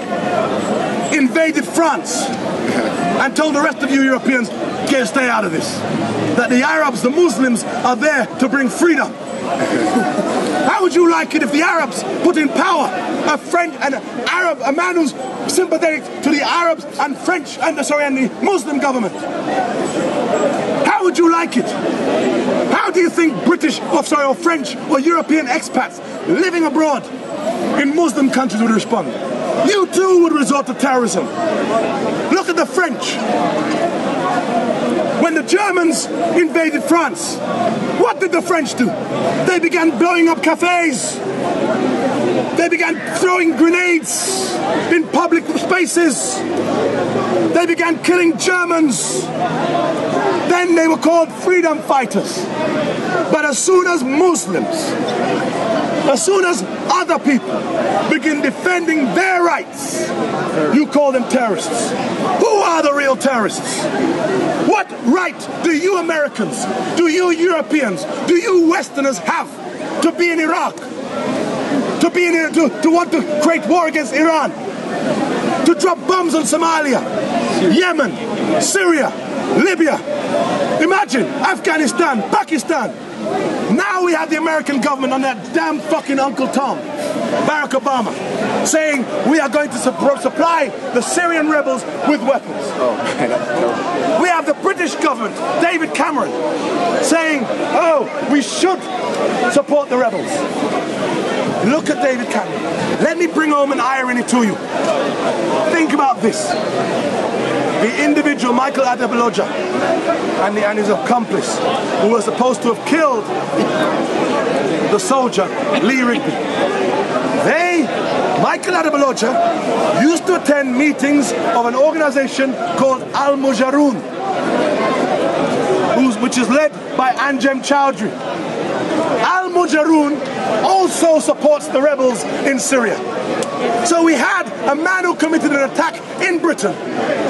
Speaker 1: invaded France and told the rest of you Europeans, stay out of this? That the Arabs, the Muslims, are there to bring freedom. How would you like it if the Arabs put in power a man who's sympathetic to the Arabs and and the Muslim government? How would you like it? How do you think British, or French, or European expats living abroad in Muslim countries would respond? You too would resort to terrorism. Look at the French. When the Germans invaded France, what did the French do? They began blowing up cafes. They began throwing grenades in public spaces. They began killing Germans. Then they were called freedom fighters. But as soon as Muslims, as soon as other people begin defending their rights, you call them terrorists. Who are the real terrorists? What right do you Americans, do you Europeans, do you Westerners have to be in Iraq? To be in to want to create war against Iran? To drop bombs on Somalia, Yemen, Syria, Libya, imagine Afghanistan, Pakistan. Now we have the American government on that damn fucking Uncle Tom, Barack Obama, saying we are going to supply the Syrian rebels with weapons. We have the British government, David Cameron, saying, oh, we should support the rebels. Look at David Cameron. Let me bring home an irony to you. Think about this. The individual, Michael Adeboloja, and his accomplice, who was supposed to have killed the soldier, Lee Rigby. Michael Adeboloja, used to attend meetings of an organization called Al-Mujaroon, which is led by Anjem Chowdhury. Al-Mujaroon also supports the rebels in Syria. So we had a man who committed an attack in Britain,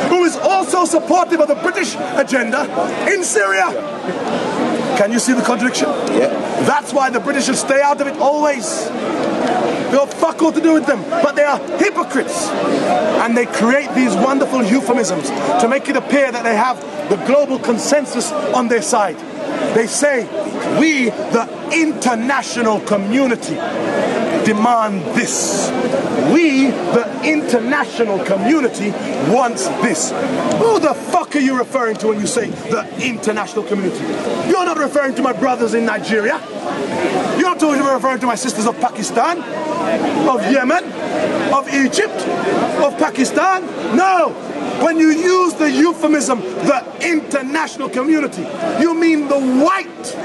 Speaker 1: who is also supportive of the British agenda in Syria. Can you see the contradiction?
Speaker 2: Yeah.
Speaker 1: That's why the British should stay out of it always. They have fuck all to do with them, but they are hypocrites. And they create these wonderful euphemisms to make it appear that they have the global consensus on their side. They say, we, the international community, demand this. We, the international community, wants this. Who the fuck are you referring to when you say the international community? You're not referring to my brothers in Nigeria. You're not referring to my sisters of Pakistan, of Yemen, of Egypt, of Pakistan. No. When you use the euphemism, the international community, you mean the white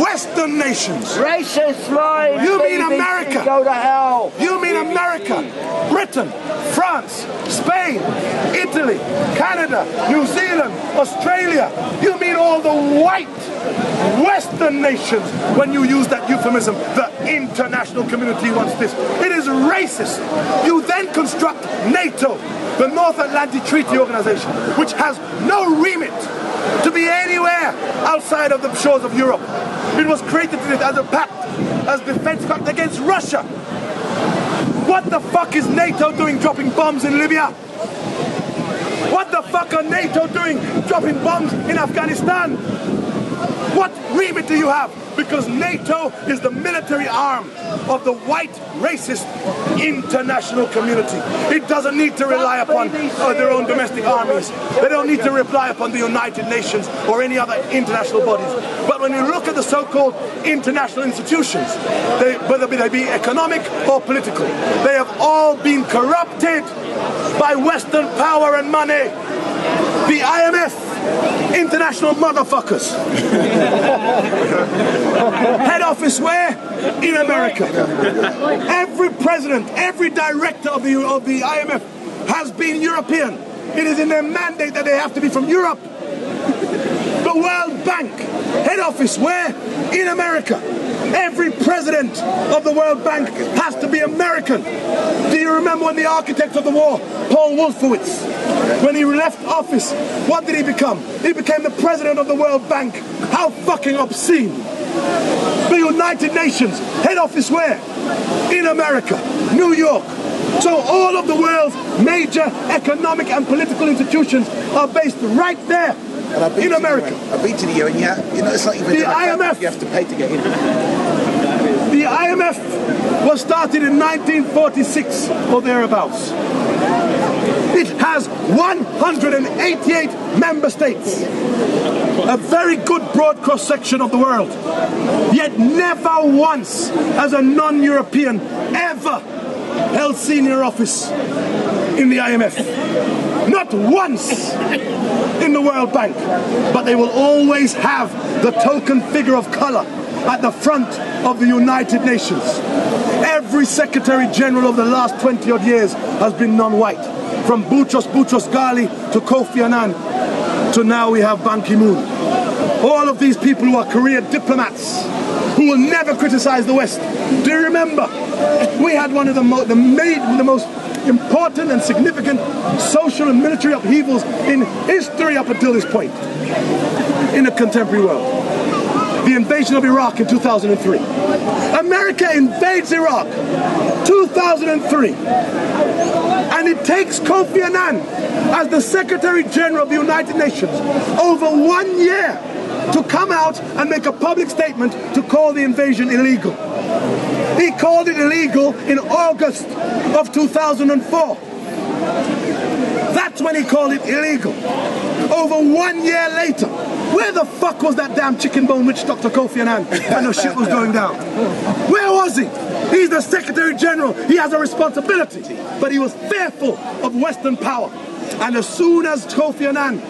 Speaker 1: Western nations.
Speaker 3: Racist lies.
Speaker 1: You mean America.
Speaker 3: Go to hell.
Speaker 1: You mean America, Britain, France, Spain, Italy, Canada, New Zealand, Australia. You mean all the white Western nations when you use that euphemism. The international community wants this. It is racist. You then construct NATO, the North Atlantic Treaty Organization, which has no remit to be anywhere outside of the shores of Europe. It was created as a pact, as a defense pact against Russia. What the fuck is NATO doing dropping bombs in Libya? What the fuck are NATO doing dropping bombs in Afghanistan? What remit do you have? Because NATO is the military arm of the white racist international community. It doesn't need to rely upon their own domestic armies. They don't need to rely upon the United Nations or any other international bodies. But when you look at the so-called international institutions, whether they be economic or political, they have all been corrupted by Western power and money. The IMF, international motherfuckers. Head office where? In America. Every president, every director of the IMF has been European. It is in their mandate that they have to be from Europe. The World Bank, head office where? In America. Every president of the World Bank has to be American. Do you remember when the architect of the war, Paul Wolfowitz, when he left office, what did he become? He became the president of the World Bank. How fucking obscene. The United Nations, head office where? In America, New York. So all of the world's major economic and political institutions are based right there. In America.
Speaker 2: I've been to the UN, yeah. You know, it's not even
Speaker 1: the IMF.
Speaker 2: You have to pay to get in.
Speaker 1: The IMF was started in 1946 or thereabouts. It has 188 member states. A very good broad cross-section of the world. Yet never once has a non-European ever held senior office in the IMF. not once in the World Bank, but they will always have the token figure of color at the front of the United Nations. Every Secretary General of the last 20 odd years has been non-white. From Boutros Ghali to Kofi Annan to now we have Ban Ki-moon. All of these people who are career diplomats who will never criticize the West. Do you remember? We had one of the most important and significant social and military upheavals in history up until this point in the contemporary world. The invasion of Iraq in 2003. America invades Iraq 2003. And it takes Kofi Annan as the Secretary General of the United Nations over 1 year to come out and make a public statement to call the invasion illegal. He called it illegal in August of 2004. That's when he called it illegal. Over 1 year later, where the fuck was that damn chicken bone witch Dr. Kofi Annan when the shit was going down? Where was he? He's the Secretary General. He has a responsibility. But he was fearful of Western power. And as soon as Kofi Annan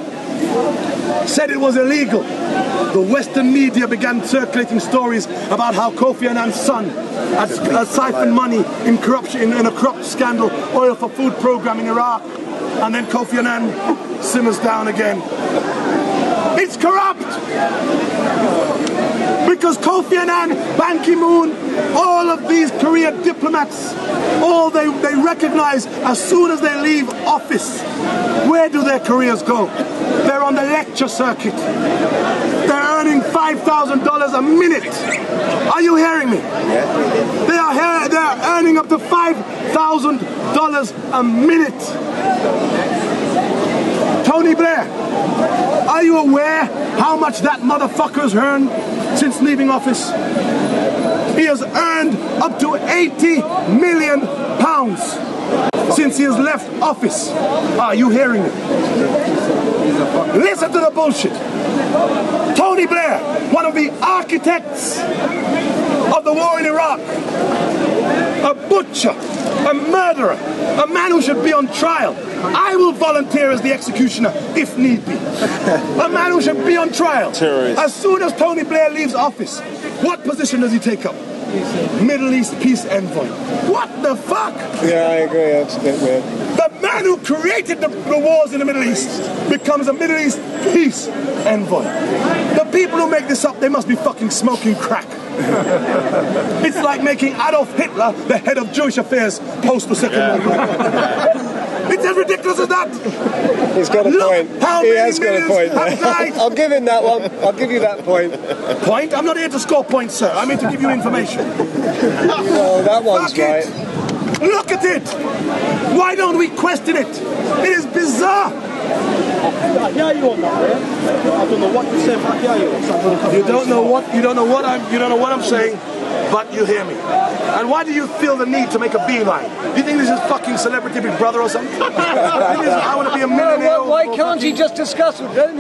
Speaker 1: said it was illegal, the Western media began circulating stories about how Kofi Annan's son had siphoned money in corruption, in a corrupt scandal, oil for food program in Iraq. And then Kofi Annan simmers down again. It's corrupt! Because Kofi Annan, Ban Ki-moon, all of these career diplomats, all they recognize as soon as they leave office, where do their careers go? They're on the lecture circuit. They're earning $5,000 a minute. Are you hearing me? They are earning up to $5,000 a minute. Tony Blair, are you aware how much that motherfucker's earned since leaving office? He has earned up to £80 million since he has left office. Are you hearing me? Listen to the bullshit. Tony Blair, one of the architects of the war in Iraq, a butcher, a murderer, a man who should be on trial. I will volunteer as the executioner if need be. A man who should be on trial. Terrorist. As soon as Tony Blair leaves office, what position does he take up? Middle East peace envoy. What the fuck?
Speaker 5: Yeah, I agree. That's a bit weird.
Speaker 1: The man who created the wars in the Middle East becomes a Middle East peace envoy. The people who make this up, they must be fucking smoking crack. It's like making Adolf Hitler the head of Jewish affairs post the Second World War. It's as ridiculous as that.
Speaker 5: He's got a point. He has got a point.
Speaker 1: I'll
Speaker 5: give him that one. I'll give you that point.
Speaker 1: Point? I'm not here to score points, sir. I'm here to give you information.
Speaker 5: Well, that one's right.
Speaker 1: Look at it. Why don't we question it? It is bizarre.
Speaker 6: Yeah, you want that, man. I don't know what you say, but yeah,
Speaker 1: you don't know what I'm saying, but you hear me. And why do you feel the need to make a beeline? Do you think this is fucking Celebrity Big Brother or something? I want to be a millionaire.
Speaker 5: Why can't he just discuss it? Let him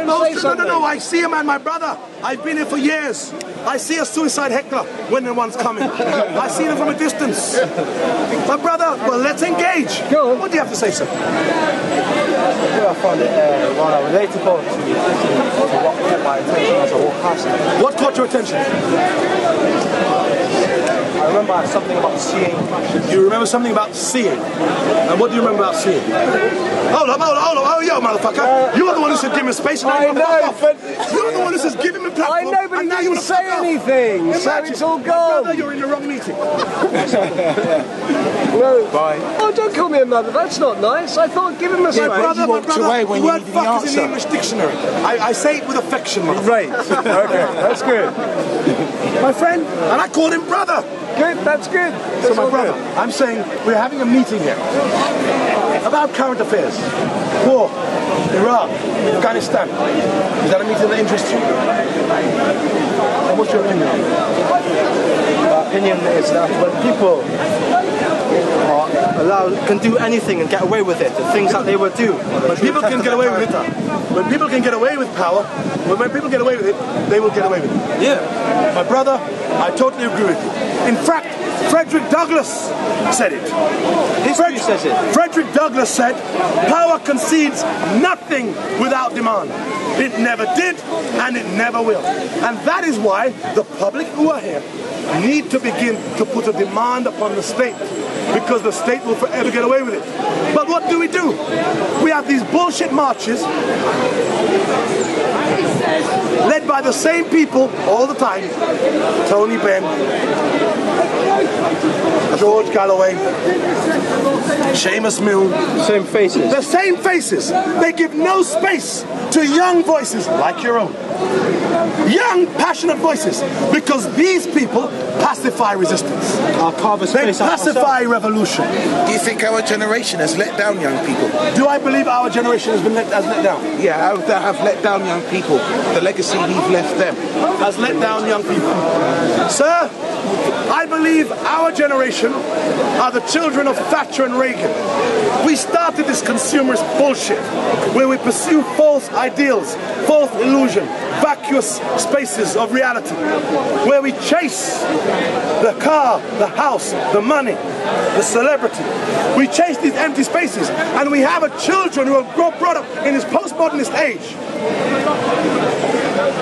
Speaker 5: say something.
Speaker 1: No, I see him and my brother. I've been here for years. I see a suicide heckler when the one's coming. I see them from a distance. My brother, well, let's engage.
Speaker 5: Go on.
Speaker 1: What do you have to say, sir?
Speaker 6: I found it rather relatable to what caught my attention as a whole person.
Speaker 1: What caught your attention?
Speaker 6: I remember something about seeing.
Speaker 1: You remember something about seeing? And what do you remember about seeing? Hold up. Oh, yo, motherfucker. You're the one who said give him space. And
Speaker 5: I know, but...
Speaker 1: You're the one who says give him a platform.
Speaker 5: I know, but he didn't say anything, so it's all gone.
Speaker 1: Brother, you're in the wrong meeting.
Speaker 5: No. Bye. Oh, don't call me a mother. That's not nice. I thought give him a space.
Speaker 1: My brother, the word fuck is in the English dictionary. I say it with affection, motherfucker.
Speaker 5: Right. Okay, that's good.
Speaker 1: My friend, and I called him brother.
Speaker 5: Good, that's good.
Speaker 1: So my brother, I'm saying we're having a meeting here about current affairs. War, Iraq, Afghanistan. Is that a meeting that interests you? And what's your opinion on it?
Speaker 6: My opinion is that when people can do anything and get away with it, the things that they would do.
Speaker 1: When people can get away with it, when people can get away with power, when people get away with it, they will get away with it.
Speaker 6: Yeah.
Speaker 1: My brother, I totally agree with you. In fact, Frederick Douglass said it.
Speaker 6: History says it.
Speaker 1: Frederick Douglass said, power concedes nothing without demand. It never did, and it never will. And that is why the public who are here need to begin to put a demand upon the state, because the state will forever get away with it. But what do? We have these bullshit marches led by the same people all the time. Tony Benn, George Galloway, Seamus Milne.
Speaker 6: Same faces.
Speaker 1: The same faces. They give no space to young voices like your own. Young, passionate voices. Because these people pacify resistance. They pacify revolution.
Speaker 2: Do you think our generation has let down young people?
Speaker 1: Do I believe our generation has let down?
Speaker 2: Yeah, that have let down young people. The legacy we've left them
Speaker 1: has let down young people. Sir, I believe our generation are the children of Thatcher and Reagan. We started this consumerist bullshit where we pursue false ideals, false illusion, vacuous spaces of reality, where we chase the car, the house, the money, the celebrity. We chase these empty spaces, and we have children who are brought up in this postmodernist age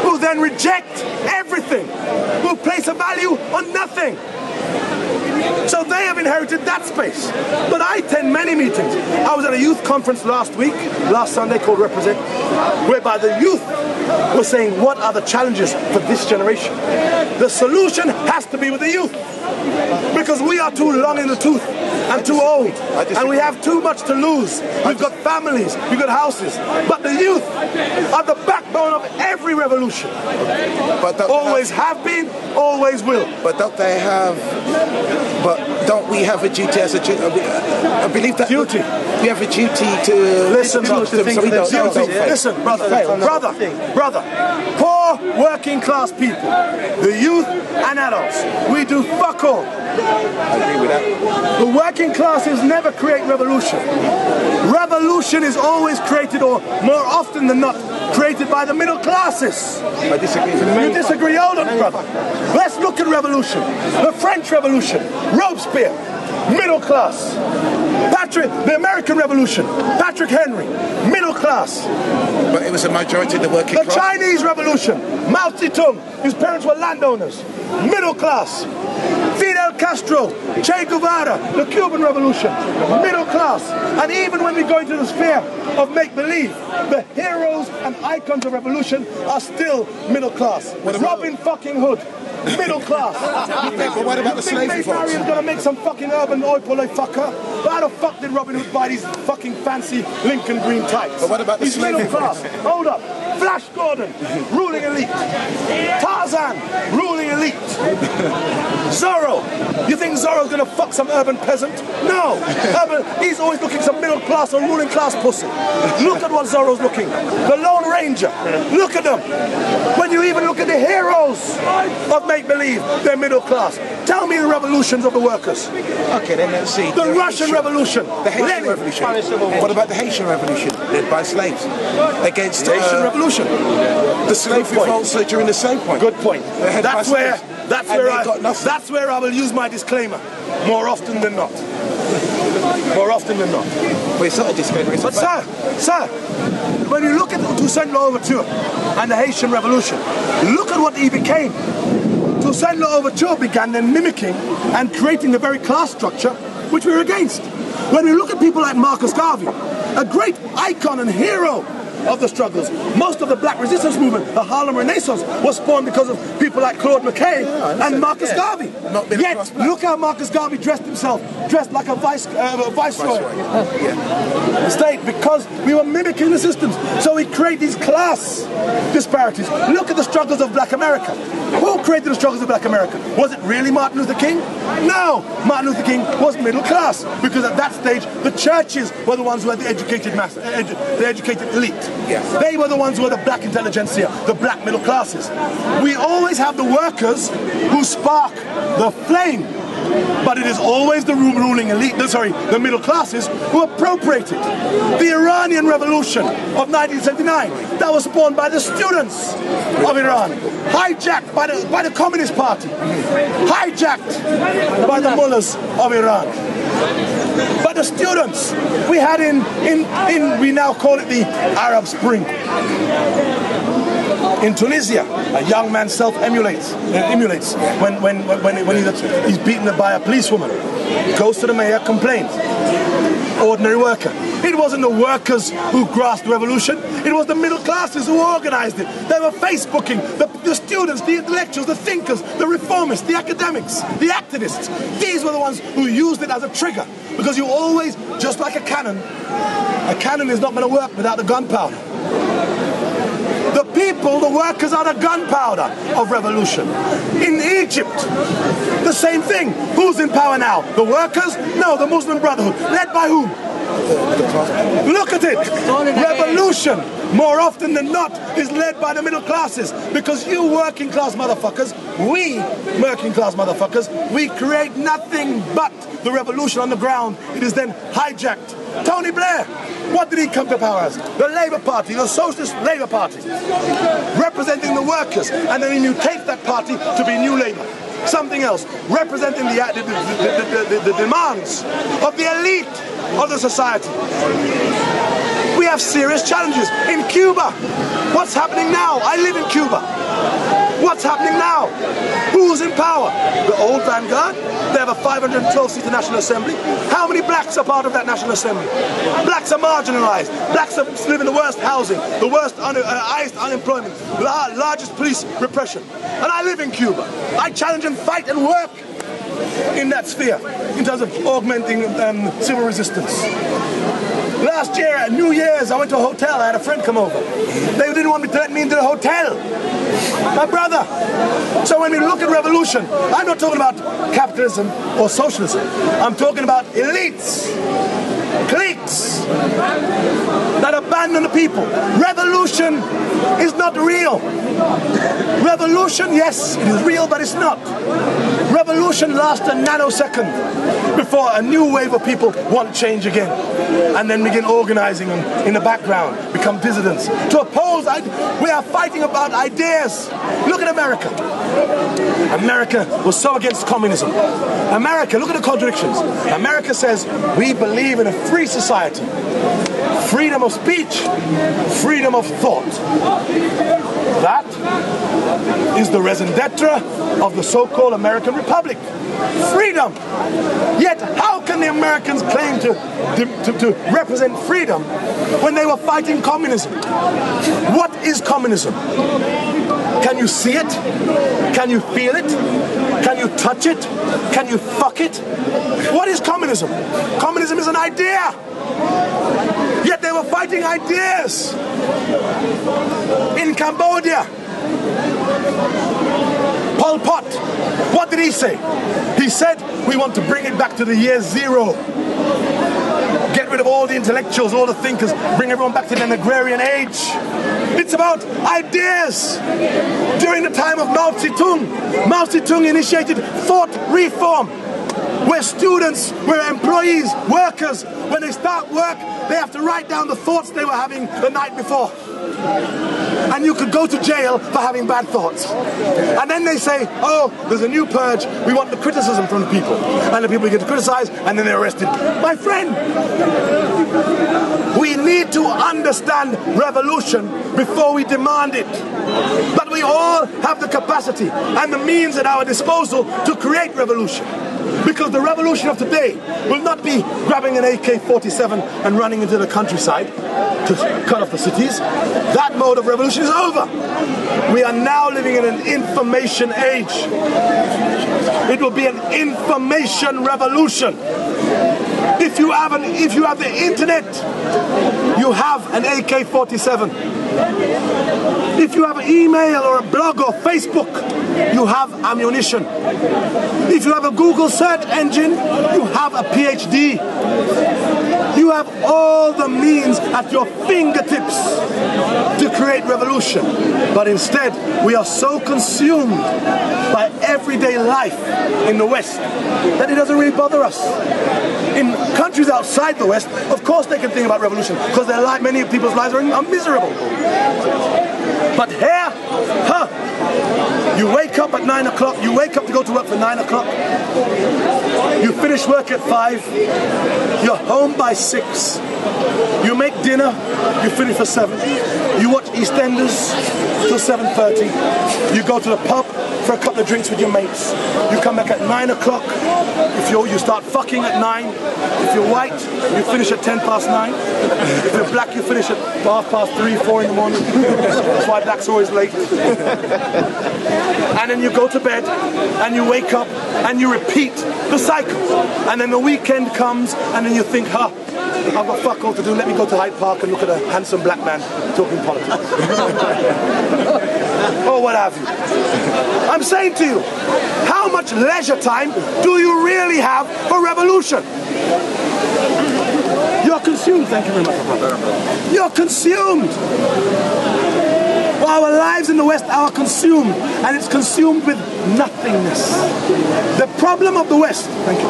Speaker 1: who then reject everything, who place a value on nothing. So they have inherited that space. But I attend many meetings. I was at a youth conference last Sunday called Represent, whereby the youth were saying, what are the challenges for this generation? The solution has to be with the youth. Because we are too long in the tooth and too old. And we have too much to lose. We've got families, we've got houses. But the youth are the backbone of every revolution. Always have been, always will.
Speaker 2: But don't they have... But don't we have a duty as a... I believe that...
Speaker 1: Duty.
Speaker 2: We have a duty to...
Speaker 1: Listen, brother. Poor working class people, the youth and adults, we do fuck all.
Speaker 2: I agree with that.
Speaker 1: The working classes never create revolution. Revolution is always created, or more often than not, created by the middle classes.
Speaker 2: I disagree.
Speaker 1: You disagree? Hold on, brother. Let's look at revolution. The French Revolution, Robespierre, middle class. The American Revolution, Patrick Henry, middle class.
Speaker 2: But it was a majority of the working class.
Speaker 1: The Chinese Revolution, Mao Zedong, whose parents were landowners, middle class. Fidel Castro, Che Guevara, the Cuban Revolution, middle class. And even when we go into the sphere of make-believe, the heroes and icons of revolution are still middle class. Robin fucking Hood, middle class.
Speaker 2: But what about the slavery folks?
Speaker 1: May's gonna make some fucking urban oi polo fucker. But how the fuck did Robin Hood buy these fucking fancy Lincoln green tights?
Speaker 2: But what about the slavery
Speaker 1: middle class? Hold up. Flash Gordon, ruling elite. Tarzan, ruling elite. Zorro, you think Zorro's gonna fuck some urban peasant? No. He's always looking some middle class or ruling class pussy. Look at what Zorro's looking. The Lone Ranger. Look at them. When you even look at the heroes of make-believe, they're middle class. Tell me the revolutions of the workers.
Speaker 2: Okay, then let's see.
Speaker 1: The Russian Revolution.
Speaker 2: The Haitian Revolution. What about the Haitian Revolution led by slaves? Against
Speaker 1: the Haitian Revolution.
Speaker 2: The slave revolts during the same point.
Speaker 1: Good point. That's where I will use my disclaimer. More often than not. More often than not.
Speaker 2: But it's not a disclaimer.
Speaker 1: But sir, when you look at the Toussaint Louverture and the Haitian Revolution, look at what he became. Toussaint Louverture began then mimicking and creating the very class structure which we were against. When we look at people like Marcus Garvey, a great icon and hero of the struggles. Most of the black resistance movement, the Harlem Renaissance, was spawned because of people like Claude McKay and Marcus Garvey. Yet, look how Marcus Garvey dressed himself, dressed like a viceroy. State, because we were mimicking the systems. So we create these class disparities. Look at the struggles of black America. Who created the struggles of black America? Was it really Martin Luther King? No! Martin Luther King was middle class, because at that stage, the churches were the ones who had the educated the educated elite.
Speaker 2: Yes.
Speaker 1: They were the ones who were the black intelligentsia, the black middle classes. We always have the workers who spark the flame But it is always the ruling elite, the middle classes who appropriate it. The Iranian Revolution of 1979, that was spawned by the students of Iran, hijacked by the Communist Party, hijacked by the mullahs of Iran. But the students we had we now call it the Arab Spring. In Tunisia, a young man self-emulates when he's beaten by a policewoman. Goes to the mayor, complains. Ordinary worker. It wasn't the workers who grasped the revolution, it was the middle classes who organized it. They were Facebooking, the students, the intellectuals, the thinkers, the reformists, the academics, the activists. These were the ones who used it as a trigger. Because you always, just like a cannon is not going to work without the gunpowder. The people, the workers, are the gunpowder of revolution. In Egypt, the same thing. Who's in power now? The workers? No, the Muslim Brotherhood. Led by whom? Look at it. Revolution, more often than not, is led by the middle classes. Because you working class motherfuckers, we working class motherfuckers, we create nothing but the revolution on the ground. It is then hijacked. Tony Blair, what did he come to power as? The Labour Party, the Socialist Labour Party, representing the workers, and then he mutates that party to be New Labour. Something else, representing the demands of the elite of the society. We have serious challenges. In Cuba, what's happening now? I live in Cuba. What's happening now? Who's in power? The old vanguard. They have a 512-seat National Assembly. How many blacks are part of that National Assembly? Blacks are marginalized. Blacks live in the worst housing, the worst highest unemployment, largest police repression. And I live in Cuba. I challenge and fight and work in that sphere in terms of augmenting civil resistance. Last year at New Year's, I went to a hotel. I had a friend come over. They didn't want me to let me into the hotel. My brother. So when we look at revolution, I'm not talking about capitalism or socialism. I'm talking about elites, cliques that abandon the people. Revolution is not real. Revolution, yes, it is real, but it's not. Revolution lasts a nanosecond before a new wave of people want change again, and then begin organizing them in the background, become dissidents. To oppose, we are fighting about ideas. Look at America. America was so against communism. America, look at the contradictions. America says, we believe in a free society. Freedom of speech, freedom of thought. That is the raison d'etre of the so-called American Republic. Freedom. Yet how can the Americans claim to represent freedom when they were fighting communism? What is communism? Can you see it? Can you feel it? Can you touch it? Can you fuck it? What is communism? Communism is an idea. Yet they were fighting ideas. In Cambodia, Pol Pot, what did he say? He said, we want to bring it back to the year zero. Get rid of all the intellectuals, all the thinkers, bring everyone back to an agrarian age. It's about ideas. During the time of Mao Zedong initiated thought reform, where students, where employees, workers, when they start work, they have to write down the thoughts they were having the night before. And you could go to jail for having bad thoughts. And then they say, oh, there's a new purge, we want the criticism from the people. And the people get to criticize, and then they're arrested. My friend, we need to understand revolution before we demand it. But we all have the capacity and the means at our disposal to create revolution. Because the revolution of today will not be grabbing an AK-47 and running into the countryside to cut off the cities. That mode of revolution is over. We are now living in an information age. It will be an information revolution. If you have the internet, you have an AK-47. If you have an email or a blog or Facebook, you have ammunition. If you have a Google search engine, you have a PhD. You have all the means at your fingertips to create great revolution. But instead, we are so consumed by everyday life in the West that it doesn't really bother us. In countries outside the West, of course they can think about revolution, because many people's lives are miserable. But here, you wake up at 9 o'clock, you wake up to go to work for 9 o'clock, you finish work at 5, you're home by 6, you make dinner, you finish for 7, you watch EastEnders till 7:30, you go to the pub for a couple of drinks with your mates, you come back at 9 o'clock, you start fucking at 9, if you're white, you finish at 9:10, if you're black, you finish at 3:30, 4 in the morning, that's why black's always late. And then you go to bed, and you wake up, and you repeat the cycle. And then the weekend comes, and then you think, I've got fuck all to do, let me go to Hyde Park and look at a handsome black man talking politics. Or what have you. I'm saying to you, how much leisure time do you really have for revolution? You're consumed, thank you very much, brother. You're consumed. Well, our lives in the West are consumed, and it's consumed with nothingness. The problem of the West, thank you.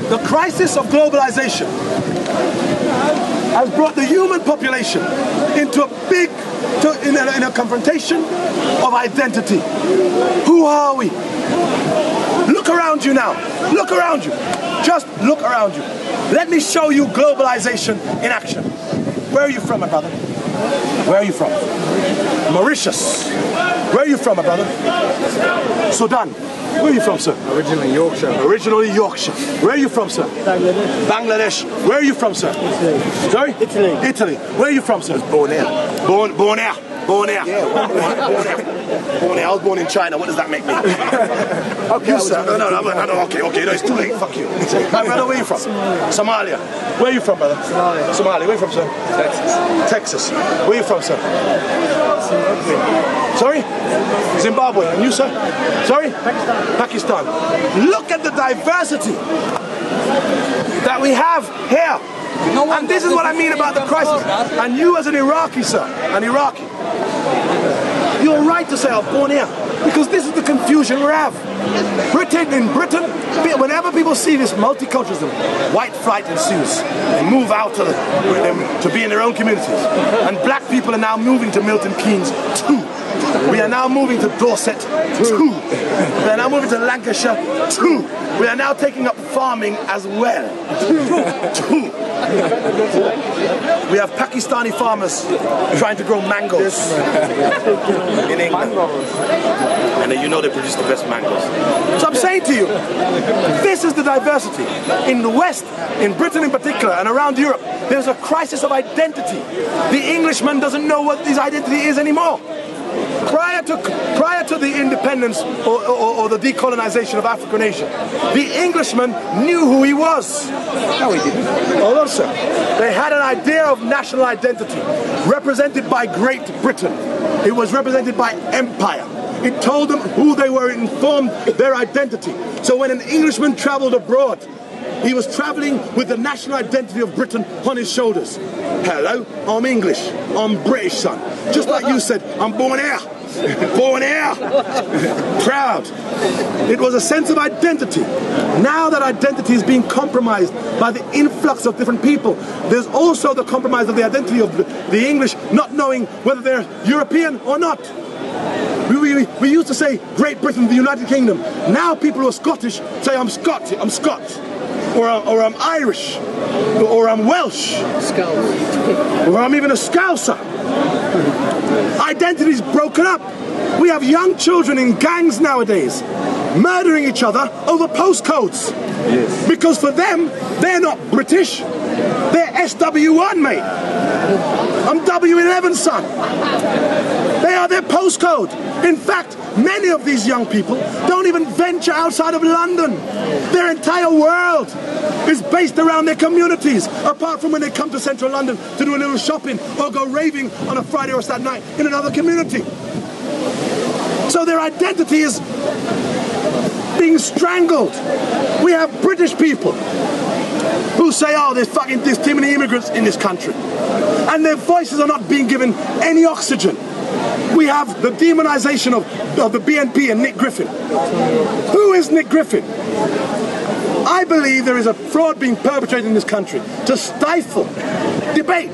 Speaker 1: The crisis of globalization has brought the human population into a confrontation of identity. Who are we? Look around you now. Look around you. Just look around you. Let me show you globalization in action. Where are you from, my brother? Where are you from? Mauritius. Where are you from, my brother? Sudan. Where are you from, sir?
Speaker 5: Originally Yorkshire.
Speaker 1: Originally Yorkshire. Where are you from, sir?
Speaker 5: Bangladesh.
Speaker 1: Bangladesh. Where are you from, sir?
Speaker 5: Italy.
Speaker 1: Sorry?
Speaker 5: Italy.
Speaker 1: Italy. Where are you from, sir?
Speaker 2: Born here.
Speaker 1: Born here. Born here.
Speaker 2: Yeah,
Speaker 1: born here. I was born in China. What does that make me?
Speaker 2: Okay,
Speaker 1: You, sir. No, okay, no, it's too late. Fuck you. My brother, where are you from? Somalia. Where are you from, brother? Somalia. Where are you from, sir? Texas. Where are you from, sir? Sorry? Zimbabwe. And you, sir? Sorry? Pakistan. Look at the diversity that we have here. And this is what I mean about the crisis. And you as an Iraqi, sir, an Iraqi, you're right to say I'm born here, because this is the confusion we have. In Britain, whenever people see this multiculturalism, white flight ensues. They move out to be in their own communities. And black people are now moving to Milton Keynes too. We are now moving to Dorset too. We are now moving to Lancashire too. We are now taking up farming as well too. We have Pakistani farmers trying to grow mangoes in England. And you know they produce the best mangoes. So I'm saying to you, this is the diversity. In the West, in Britain in particular, and around Europe, there's a crisis of identity. The Englishman doesn't know what his identity is anymore. Prior to the independence or the decolonization of African Asia, the Englishman knew who he was. No, he didn't. Hold on, sir. They had an idea of national identity represented by Great Britain. It was represented by empire. It told them who they were, informed their identity. So when an Englishman traveled abroad, he was traveling with the national identity of Britain on his shoulders. Hello, I'm English. I'm British, son. Just like you said, I'm born here. Born here. Proud. It was a sense of identity. Now that identity is being compromised by the influx of different people, there's also the compromise of the identity of the English not knowing whether they're European or not. We used to say Great Britain, the United Kingdom. Now people who are Scottish say I'm Scot. Or I'm Irish, or I'm Welsh, or I'm even a Scouser. Identity's broken up. We have young children in gangs nowadays, murdering each other over postcodes. Yes. Because for them, they're not British, they're SW1, mate. I'm W11, son. They are their postcode. In fact, many of these young people don't even venture outside of London. Their entire world is based around their communities, apart from when they come to central London to do a little shopping or go raving on a Friday or Saturday night in another community. So their identity is being strangled. We have British people who say, oh, there's too many immigrants in this country. And their voices are not being given any oxygen. We have the demonization of the BNP and Nick Griffin. Who is Nick Griffin? I believe there is a fraud being perpetrated in this country to stifle debate.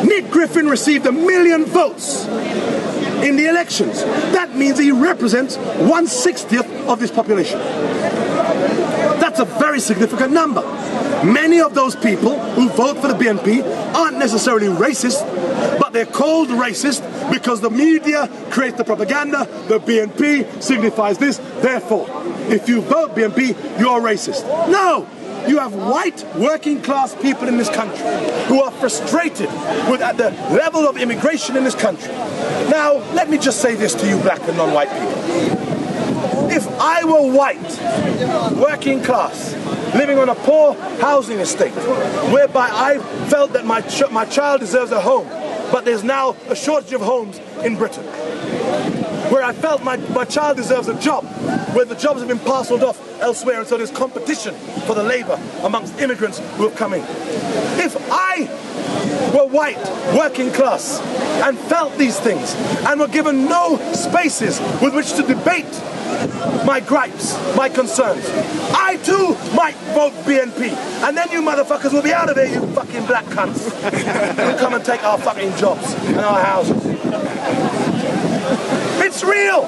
Speaker 1: Nick Griffin received 1 million votes in the elections. That means he represents 1/60th of this population. That's a very significant number. Many of those people who vote for the BNP aren't necessarily racist, but they're called racist because the media creates the propaganda. The BNP signifies this, therefore, if you vote BNP, you're racist. No! You have white working class people in this country who are frustrated with at the level of immigration in this country. Now, let me just say this to you black and non-white people. If I were white, working class, living on a poor housing estate, whereby I felt that my child deserves a home, but there's now a shortage of homes in Britain, where I felt my child deserves a job, where the jobs have been parceled off elsewhere, and so there's competition for the labor amongst immigrants who have come in. If I were white, working class, and felt these things, and were given no spaces with which to debate my gripes, my concerns, I too might vote BNP, and then you motherfuckers will be out of there, you fucking black cunts. You'll come and take our fucking jobs and our houses. It's real.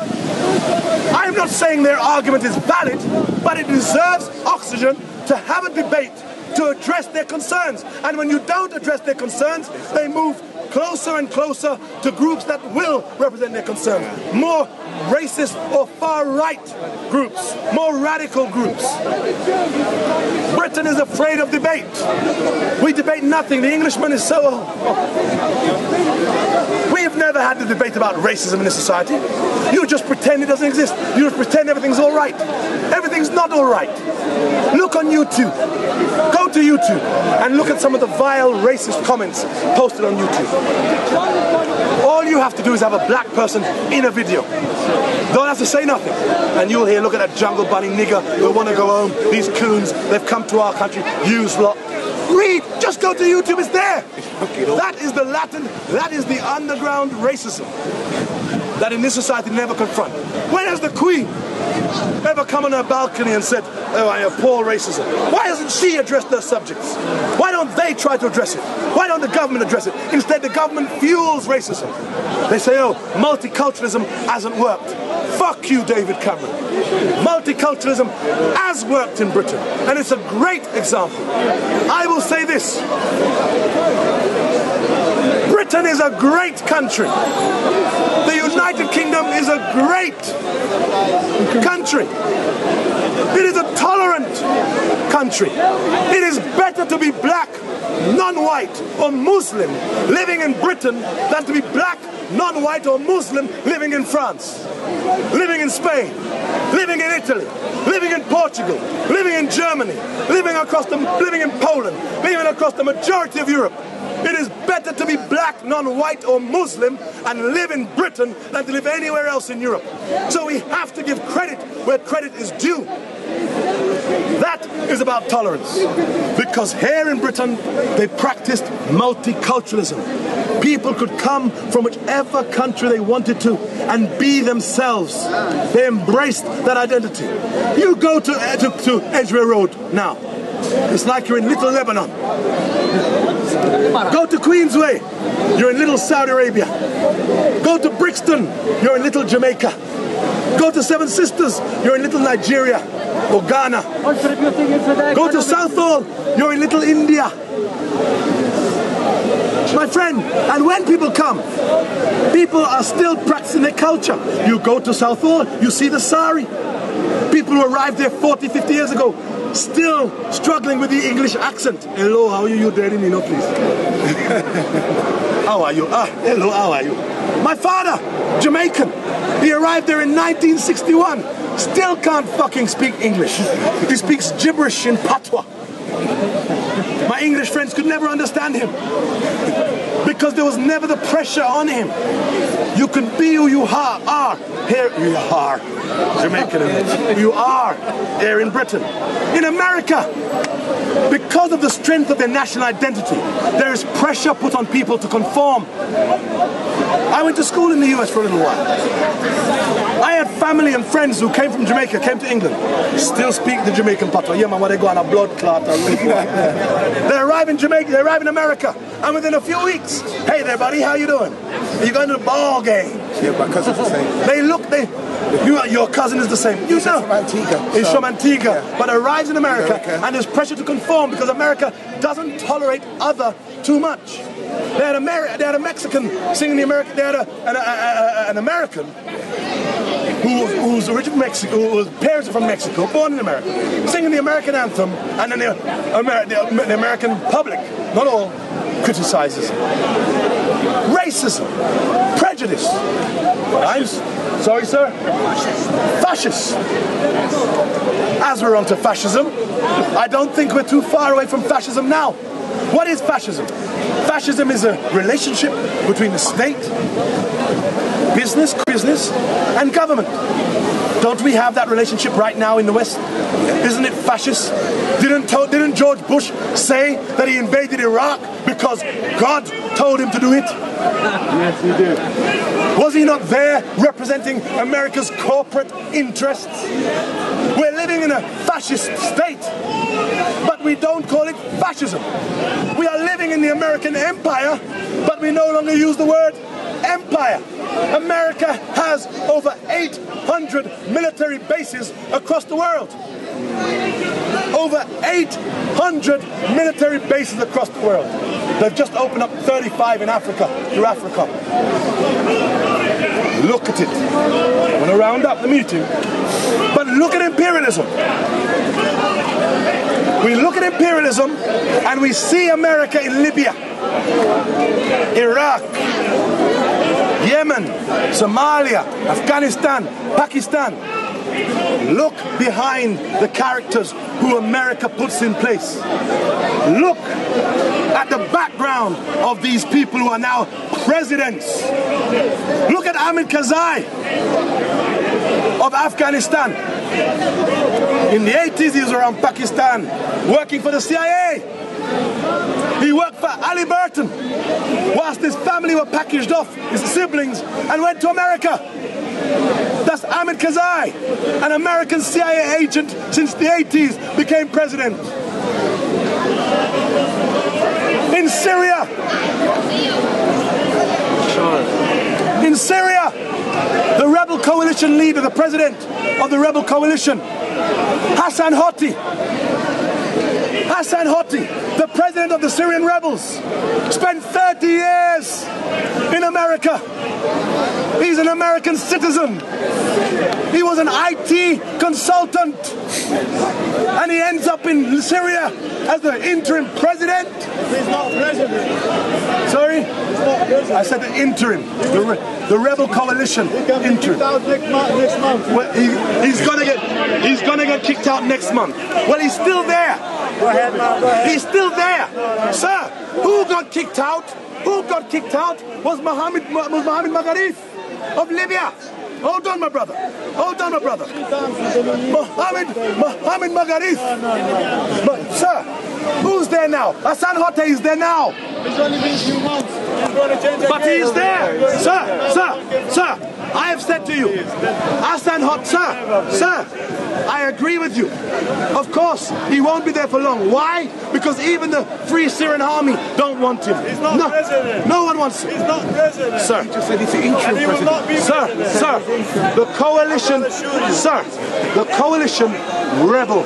Speaker 1: I'm not saying their argument is valid, but it deserves oxygen to have a debate to address their concerns. And when you don't address their concerns, they move closer and closer to groups that will represent their concerns. More racist or far-right groups, more radical groups. Britain is afraid of debate. We debate nothing. The Englishman is so... We have never had the debate about racism in this society. You just pretend it doesn't exist. You just pretend everything's all right. Everything's not all right. Look on YouTube. Go to YouTube and look at some of the vile racist comments posted on YouTube. All you have to do is have a black person in a video. Don't have to say nothing. And you'll hear, look at that jungle bunny nigger who want to go home. These coons, they've come to our country. Use lot. Read, just go to YouTube, it's there. That is the Latin, that is the underground racism that in this society never confront. When has the Queen ever come on her balcony and said, oh, I abhor racism? Why hasn't she addressed their subjects? Why don't they try to address it? Why don't the government address it? Instead, the government fuels racism. They say, oh, multiculturalism hasn't worked. Fuck you, David Cameron. Multiculturalism has worked in Britain, and it's a great example. I will say this. Britain is a great country. The United Kingdom is a great country. It is a tolerant country. It is better to be black, non-white, or Muslim living in Britain than to be black, non-white, or Muslim living in France, living in Spain, living in Italy, living in Portugal, living in Germany, living in Poland, living across the majority of Europe. It is better to be black, non-white, or Muslim and live in Britain than to live anywhere else in Europe. So we have to give credit where credit is due. That is about tolerance. Because here in Britain, they practiced multiculturalism. People could come from whichever country they wanted to and be themselves. They embraced that identity. You go to Edgware Road now. It's like you're in Little Lebanon. Go to Queensway, you're in Little Saudi Arabia. Go to Brixton, you're in Little Jamaica. Go to Seven Sisters, you're in Little Nigeria or Ghana. Go to Southall, you're in Little India. My friend, and when people come, people are still practicing their culture. You go to Southall, you see the sari. People who arrived there 40, 50 years ago, still struggling with the English accent. Hello, how are you? You there in me, no, please. How are you? Hello, how are you? My father, Jamaican. He arrived there in 1961. Still can't fucking speak English. He speaks gibberish in patois. My English friends could never understand him because there was never the pressure on him. You can be who you are. Here you are, Jamaican. You are here in Britain. In America, Because of the strength of their national identity, there is pressure put on people to conform. I went to school in the US for a little while. I had family and friends who came from Jamaica, came to England, still speak the Jamaican patois. Yeah, man, when they go on a blood clot or they arrive in Jamaica, they arrive in America, and within a few weeks, hey there, buddy, how you doing? Are you going to the ball game?
Speaker 2: Yeah, my cousin's the same.
Speaker 1: Your cousin is the same. You know,
Speaker 2: from Antigua.
Speaker 1: He's from Antigua,
Speaker 2: Yeah.
Speaker 1: but arrives in America, and there's pressure to conform because America doesn't tolerate other too much. They had a Mexican singing the American. They had an American who's originally from Mexico, whose parents are from Mexico, born in America, singing the American anthem, and then the American public, not all, criticizes racism, prejudice. Sorry, sir? Fascist. As we're on to fascism, I don't think we're too far away from fascism now. What is fascism? Fascism is a relationship between the state, business, and government. Don't we have that relationship right now in the West? Isn't it fascist? Didn't George Bush say that he invaded Iraq because God told him to do it?
Speaker 6: Yes, he did.
Speaker 1: Was he not there representing America's corporate interests? We're living in a fascist state, but we don't call it fascism. We are living in the American empire, but we no longer use the word empire. America has over 800 military bases across the world. Over 800 military bases across the world. They've just opened up 35 in Africa, through Africa. Look at it. I want to round up the meeting. But look at imperialism. We look at imperialism and we see America in Libya, Iraq, Yemen, Somalia, Afghanistan, Pakistan. Look behind the characters who America puts in place. Look at the background of these people who are now presidents. Look at Hamid Karzai of Afghanistan. In the 80s he was around Pakistan working for the CIA. He worked for Ali Burton whilst his family were packaged off, his siblings, and went to America. That's Hamid Karzai, an American CIA agent since the 80s, became president. In Syria, the rebel coalition leader, the president of the rebel coalition, Hassan Hoti, the president of the Syrian rebels, spent 30 years in America. He's an American citizen. He was an IT consultant. And he ends up in Syria as the interim president.
Speaker 7: He's not president.
Speaker 1: Sorry?
Speaker 7: He's not president.
Speaker 1: I said the interim. The rebel coalition interim.
Speaker 7: Next month.
Speaker 1: Well, he's gonna get kicked out next month. Well, he's still there.
Speaker 7: Go ahead, man. Go ahead.
Speaker 1: He's still there. Sir, who got kicked out? Who got kicked out was Mohammed Magharif of Libya. Hold on, my brother. Hold on, my brother. Mohammed Magharif. But, sir, who's there now? Hassan Hoti is there now.
Speaker 7: It's only been a few months. He's going to change
Speaker 1: But he is there. Sir, I have said to you, Hassan Hoti, sir, I agree with you. Of course, he won't be there for long. Why? Because even the Free Syrian Army don't want him.
Speaker 7: He's not president.
Speaker 1: No one wants him.
Speaker 7: He's not president.
Speaker 1: Sir,
Speaker 2: Just said he's the interim
Speaker 7: And he will not be
Speaker 2: president.
Speaker 7: president.
Speaker 1: Sir, the coalition rebel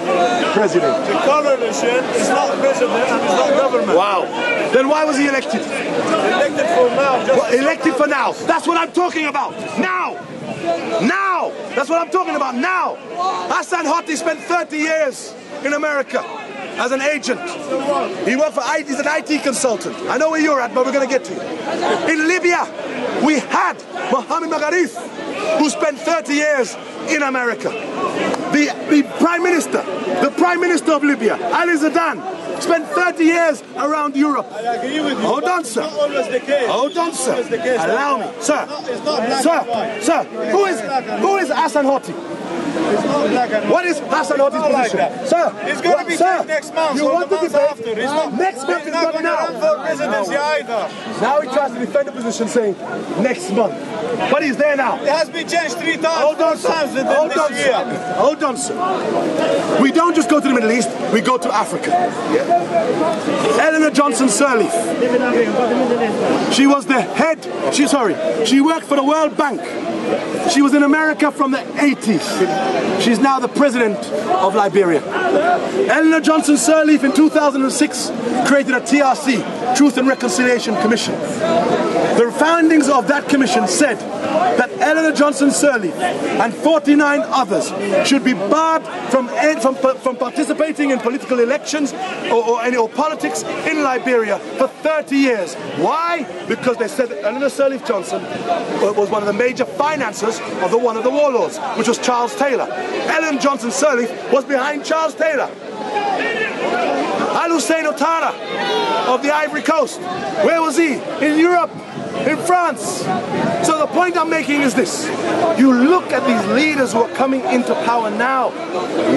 Speaker 1: president.
Speaker 7: The coalition is not president and it's not government.
Speaker 1: Wow. Then why was he elected?
Speaker 7: Elected for now.
Speaker 1: Elected for now. That's what I'm talking about. Now. That's what I'm talking about. Now. Hassan Hoti spent 30 years in America as an agent. He worked for IT. He's an IT consultant. I know where you're at, but we're going to get to you. In Libya, we had Mohammed Magharif, who spent 30 years in America. The Prime Minister of Libya, Ali Zidane, spent 30 years around Europe.
Speaker 7: I agree with you.
Speaker 1: Hold on, sir.
Speaker 7: It's not always the case.
Speaker 1: Hold on, sir.
Speaker 7: It's not always the case.
Speaker 1: Allow me, sir.
Speaker 7: It's not black and white.
Speaker 1: Sir, who is Hassan Hoti? What is Hassan Hotti's position? Sir,
Speaker 7: He's going to be
Speaker 1: sir,
Speaker 7: next month.
Speaker 1: you
Speaker 7: or
Speaker 1: want
Speaker 7: the
Speaker 1: to
Speaker 7: month
Speaker 1: debate?
Speaker 7: after. He's not,
Speaker 1: Next month
Speaker 7: he's
Speaker 1: is
Speaker 7: not
Speaker 1: not
Speaker 7: going to run
Speaker 1: now.
Speaker 7: for presidency either.
Speaker 1: Now he tries to defend the position saying next month. But he's there now.
Speaker 7: It has been changed 3 times,
Speaker 1: Hold on,
Speaker 7: 4 times
Speaker 1: sir. Hold on,
Speaker 7: this year.
Speaker 1: sir. Hold on, sir. We don't just go to the Middle East, we go to Africa. Eleanor Johnson Sirleaf. She was the head, she worked for the World Bank. She was in America from the 80s. She's now the president of Liberia. Eleanor Johnson Sirleaf in 2006 created a TRC, Truth and Reconciliation Commission. The findings of that commission said that Eleanor Johnson Sirleaf and 49 others should be barred from participating in political elections or politics in Liberia for 30 years. Why? Because they said that Eleanor Sirleaf Johnson was one of the major financiers of one of the warlords, which was Charles Taylor. Eleanor Johnson Sirleaf was behind Charles Taylor. Al-Hussein Ouattara of the Ivory Coast, where was he? In Europe, in France. So the point I'm making is this. You look at these leaders who are coming into power now.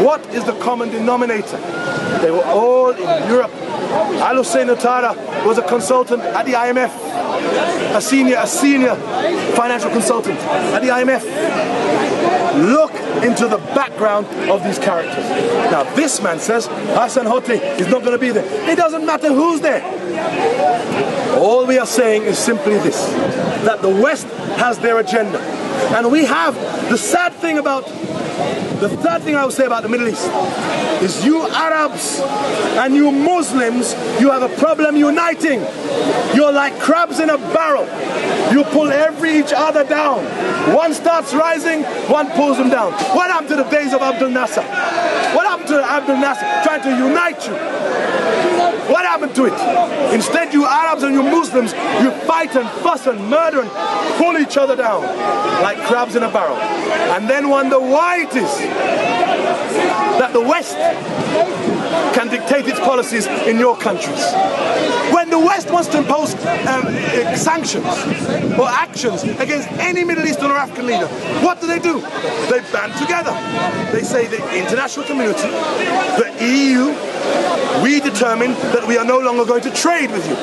Speaker 1: What is the common denominator? They were all in Europe. Al-Hussein Ouattara was a consultant at the IMF, a senior financial consultant at the IMF. Look into the background of these characters. Now this man says Hassan Hoti is not going to be there. It doesn't matter who's there. All we are saying is simply this, that the West has their agenda. And we have the third thing I would say about the Middle East is you Arabs and you Muslims, you have a problem uniting. You're like crabs in a barrel. You pull each other down. One starts rising, one pulls them down. What happened to the days of Abdel Nasser? What happened to Abdel Nasser trying to unite you? What happened to it? Instead, you Arabs and you Muslims, you fight and fuss and murder and pull each other down like crabs in a barrel. And then wonder why it is that the West can dictate its policies in your countries. When the West wants to impose sanctions or actions against any Middle Eastern or African leader, what do? They band together. They say the international community, the EU, we determine that we are no longer going to trade with you.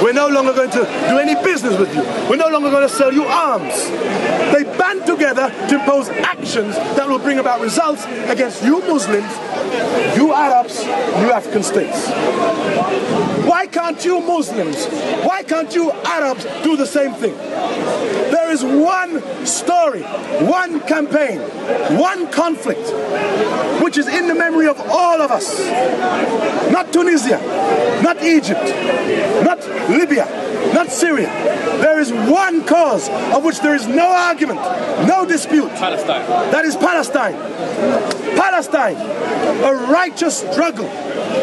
Speaker 1: We're no longer going to do any business with you. We're no longer going to sell you arms. They band together to impose actions that will bring about results against you Muslims, you Arabs, you African states. Why can't you Muslims, why can't you Arabs do the same thing? There is one story, one campaign, one conflict, which is in the memory of all of us. Not Tunisia, not Egypt, not Libya, not Syria. There is one cause of which there is no argument, no dispute.
Speaker 4: Palestine.
Speaker 1: That is Palestine. Palestine, a righteous struggle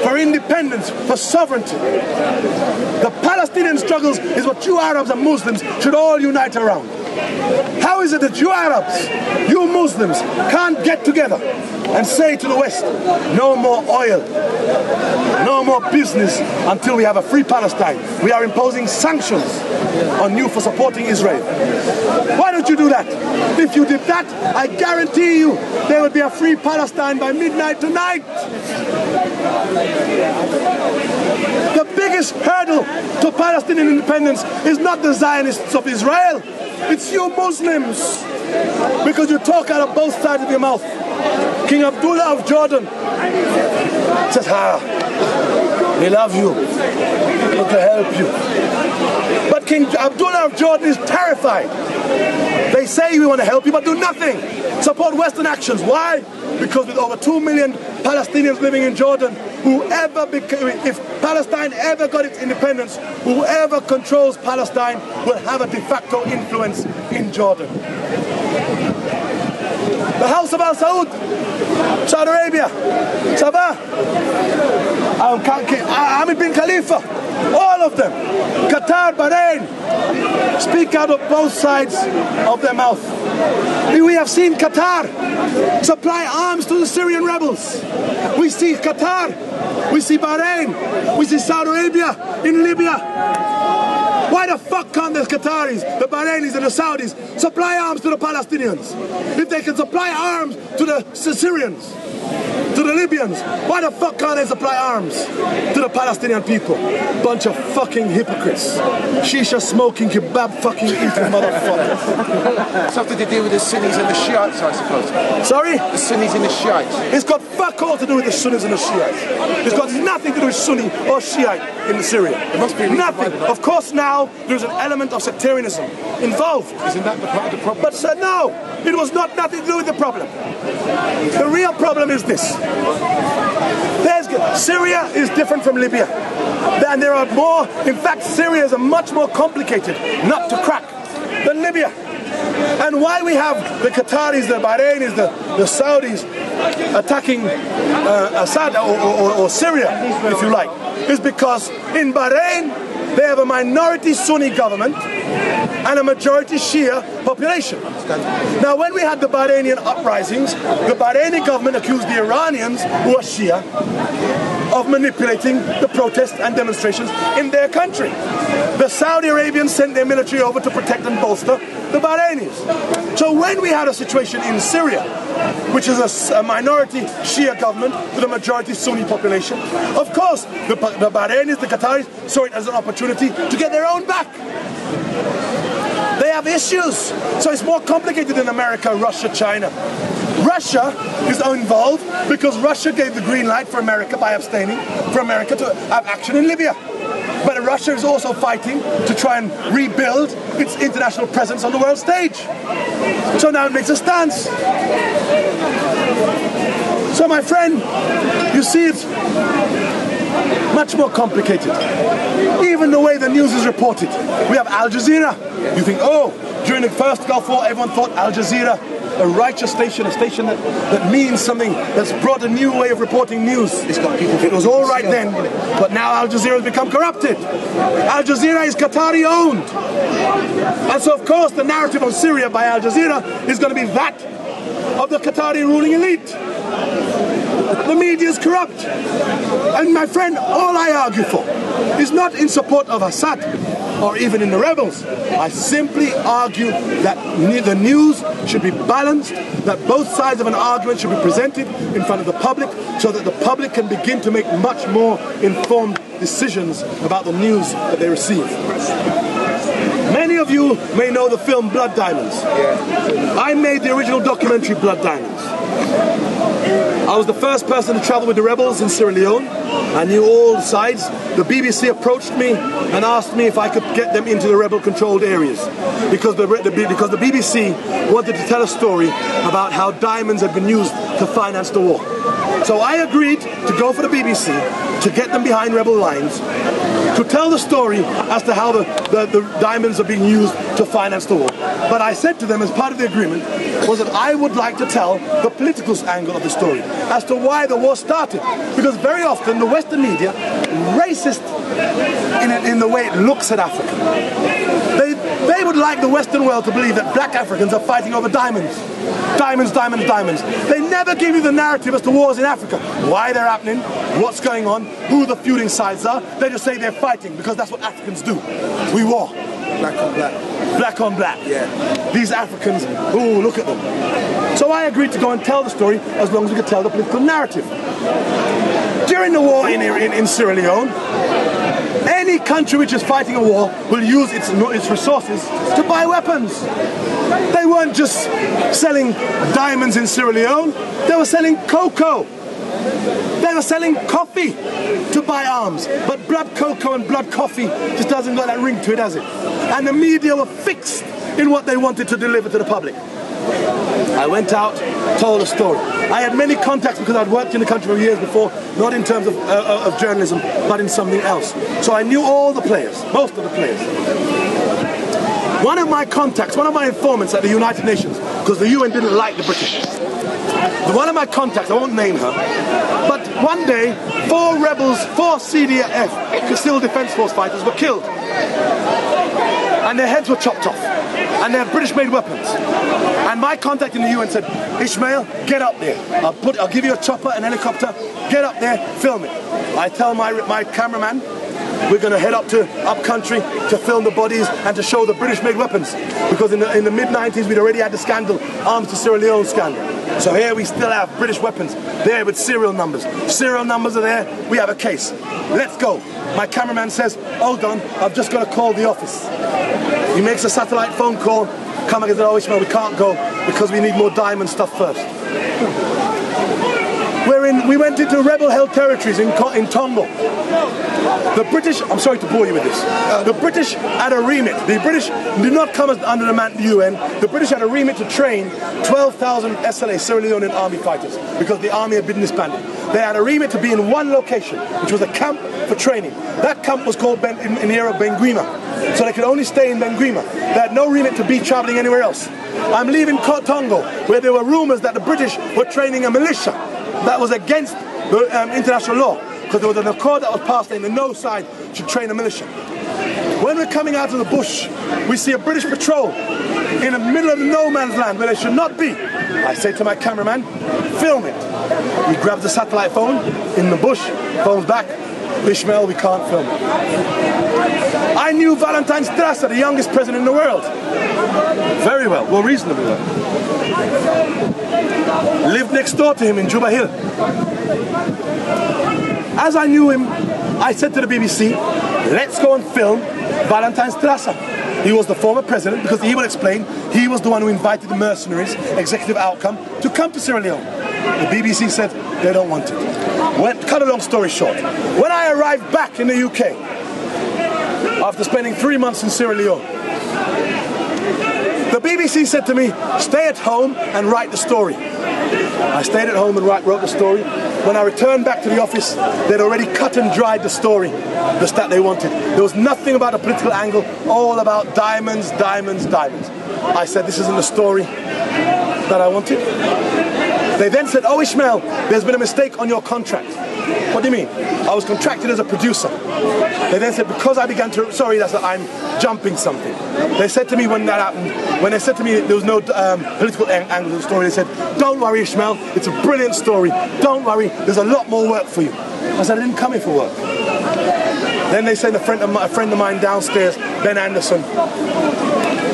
Speaker 1: for independence, for sovereignty. The Palestinian struggles is what you Arabs and Muslims should all unite around. How is it that you Arabs, you Muslims, can't get together and say to the West, no more oil, no more business until we have a free Palestine. We are imposing sanctions on you for supporting Israel. Why don't you do that? If you did that, I guarantee you there would be a free Palestine by midnight tonight. The biggest hurdle to Palestinian independence is not the Zionists of Israel. It's you Muslims, because you talk out of both sides of your mouth. King Abdullah of Jordan says, we love you, we want to help you. But King Abdullah of Jordan is terrified. They say we want to help you, but do nothing. Support Western actions. Why? Because with over 2 million Palestinians living in Jordan, if Palestine ever got its independence, whoever controls Palestine will have a de facto influence in Jordan. The House of Al Saud, Saudi Arabia, Sabah, Hamid bin Khalifa, all of them, Qatar, Bahrain, speak out of both sides of their mouth. We have seen Qatar supply arms to the Syrian rebels. We see Qatar, we see Bahrain, we see Saudi Arabia in Libya. Why the fuck can't the Qataris, the Bahrainis and the Saudis supply arms to the Palestinians? If they can supply arms to the Syrians, to the Libyans, why the fuck can't they supply arms to the Palestinian people? Bunch of fucking hypocrites. Shisha smoking, kebab fucking eating motherfuckers.
Speaker 2: Something to do with the Sunnis and the Shiites, I suppose.
Speaker 1: Sorry?
Speaker 2: The Sunnis and the Shiites.
Speaker 1: It's got fuck all to do with the Sunnis and the Shiites. It's got nothing to do with Sunni or Shiite in Syria.
Speaker 2: There must be
Speaker 1: nothing. Of course now there's an element of sectarianism involved.
Speaker 2: Isn't that the part of the problem?
Speaker 1: But no, it was not nothing to do with the problem. The real problem is this. Syria is different from Libya. And there are more, in fact Syria is a much more complicated nut to crack than Libya. And why we have the Qataris, the Bahrainis, the Saudis attacking Assad or Syria, if you like, is because in Bahrain they have a minority Sunni government and a majority Shia population. Now when we had the Bahrainian uprisings, the Bahraini government accused the Iranians, who are Shia, of manipulating the protests and demonstrations in their country. The Saudi Arabians sent their military over to protect and bolster the Bahrainis. So when we had a situation in Syria, which is a minority Shia government with a majority Sunni population, of course the Bahrainis, the Qataris saw it as an opportunity to get their own back. They have issues, so it's more complicated than America, Russia, China. Russia is involved because Russia gave the green light for America by abstaining for America to have action in Libya. But Russia is also fighting to try and rebuild its international presence on the world stage. So now it makes a stance. So my friend, you see it's much more complicated. Even the way the news is reported. We have Al Jazeera. You think, oh, during the first Gulf War, everyone thought Al Jazeera, a righteous station, a station that means something, that's brought a new way of reporting news. It's got people. It was all right then, but now Al Jazeera has become corrupted. Al Jazeera is Qatari owned. And so of course the narrative on Syria by Al Jazeera is going to be that of the Qatari ruling elite. The media is corrupt. And my friend, all I argue for is not in support of Assad or even in the rebels. I simply argue that the news should be balanced, that both sides of an argument should be presented in front of the public so that the public can begin to make much more informed decisions about the news that they receive. Many of you may know the film Blood Diamonds. I made the original documentary Blood Diamonds. I was the first person to travel with the rebels in Sierra Leone. I knew all sides. The BBC approached me and asked me if I could get them into the rebel-controlled areas because the BBC wanted to tell a story about how diamonds had been used to finance the war. So I agreed to go for the BBC to get them behind rebel lines, to tell the story as to how the diamonds are being used to finance the war. But I said to them, as part of the agreement, was that I would like to tell the political angle of the story as to why the war started. Because very often the Western media, racist in the way it looks at Africa, they would like the Western world to believe that black Africans are fighting over diamonds. Diamonds, diamonds, diamonds. They never give you the narrative as to wars in Africa. Why they're happening, what's going on, who the feuding sides are. They just say they're fighting because that's what Africans do. We war.
Speaker 2: Black on black.
Speaker 1: Black on black.
Speaker 2: Yeah.
Speaker 1: These Africans, ooh, look at them. So I agreed to go and tell the story as long as we could tell the political narrative. During the war in Sierra Leone, any country which is fighting a war will use its resources to buy weapons. They weren't just selling diamonds in Sierra Leone, they were selling cocoa. They were selling coffee to buy arms. But blood cocoa and blood coffee just doesn't got that ring to it, does it? And the media were fixed in what they wanted to deliver to the public. I went out, told a story. I had many contacts because I'd worked in the country for years before, not in terms of journalism, but in something else. So I knew all the players, most of the players. One of my contacts, one of my informants at the United Nations, because the UN didn't like the British. One of my contacts, I won't name her, but one day, 4 rebels, 4 CDF, Civil Defence Force fighters were killed. And their heads were chopped off. And they had British-made weapons. And my contact in the UN said, Ishmahil, get up there. I'll give you a chopper, an helicopter, get up there, film it. I tell my cameraman, we're going to head up country to film the bodies and to show the British-made weapons. Because in the mid-90s, we'd already had the scandal, Arms to Sierra Leone scandal. So here we still have British weapons, there with serial numbers. Serial numbers are there, we have a case. Let's go. My cameraman says, hold on, I've just got to call the office. He makes a satellite phone call, come and says, oh Ishmael, we can't go because we need more diamond stuff first. We went into rebel-held territories in Tongo. The British, I'm sorry to bore you with this, the British had a remit. The British did not come under the UN. The British had a remit to train 12,000 SLA, Sierra Leonean army fighters, because the army had been disbanded. They had a remit to be in one location, which was a camp for training. That camp was called in the era Benguima. So they could only stay in Benguima. They had no remit to be traveling anywhere else. I'm leaving Tongo, where there were rumors that the British were training a militia that was against the international law, because there was an accord that was passed in the no side to train a militia. When we're coming out of the bush, we see a British patrol in the middle of the no man's land where they should not be. I say to my cameraman, film it. He grabs the satellite phone in the bush, phones back, Ishmael, we can't film it. I knew Valentine Strasser, the youngest president in the world. Very well reasonably well. Lived next door to him in Juba Hill. As I knew him, I said to the BBC, let's go and film Valentine Strasser. He was the former president, because he will explain, he was the one who invited the mercenaries, executive outcome, to come to Sierra Leone. The BBC said they don't want it. Cut a long story short, when I arrived back in the UK, after spending 3 months in Sierra Leone, the BBC said to me, stay at home and write the story. I stayed at home and wrote the story. When I returned back to the office, they'd already cut and dried the story, the stat they wanted. There was nothing about a political angle, all about diamonds, diamonds, diamonds. I said, this isn't the story that I wanted. They then said, oh Ishmael, there's been a mistake on your contract. What do you mean? I was contracted as a producer. They then said, because I began to, sorry, I'm jumping something. They said to me when that happened, when they said to me there was no political angle to the story, they said, don't worry Ishmael, it's a brilliant story. Don't worry, there's a lot more work for you. I said, I didn't come here for work. Then they sent a friend of mine downstairs, Ben Anderson,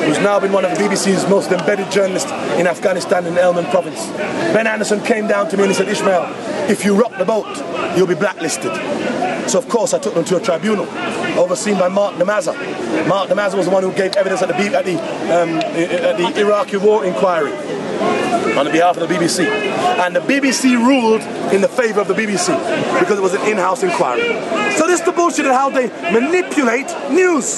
Speaker 1: who's now been one of the BBC's most embedded journalists in Afghanistan in Helmand province. Ben Anderson came down to me and he said, Ishmael, if you rock the boat, you'll be blacklisted. So of course I took them to a tribunal, overseen by Mark Namaza. Mark Namaza was the one who gave evidence at the Iraqi war inquiry on behalf of the BBC. And the BBC ruled in the favour of the BBC because it was an in-house inquiry. So this is the bullshit of how they manipulate news.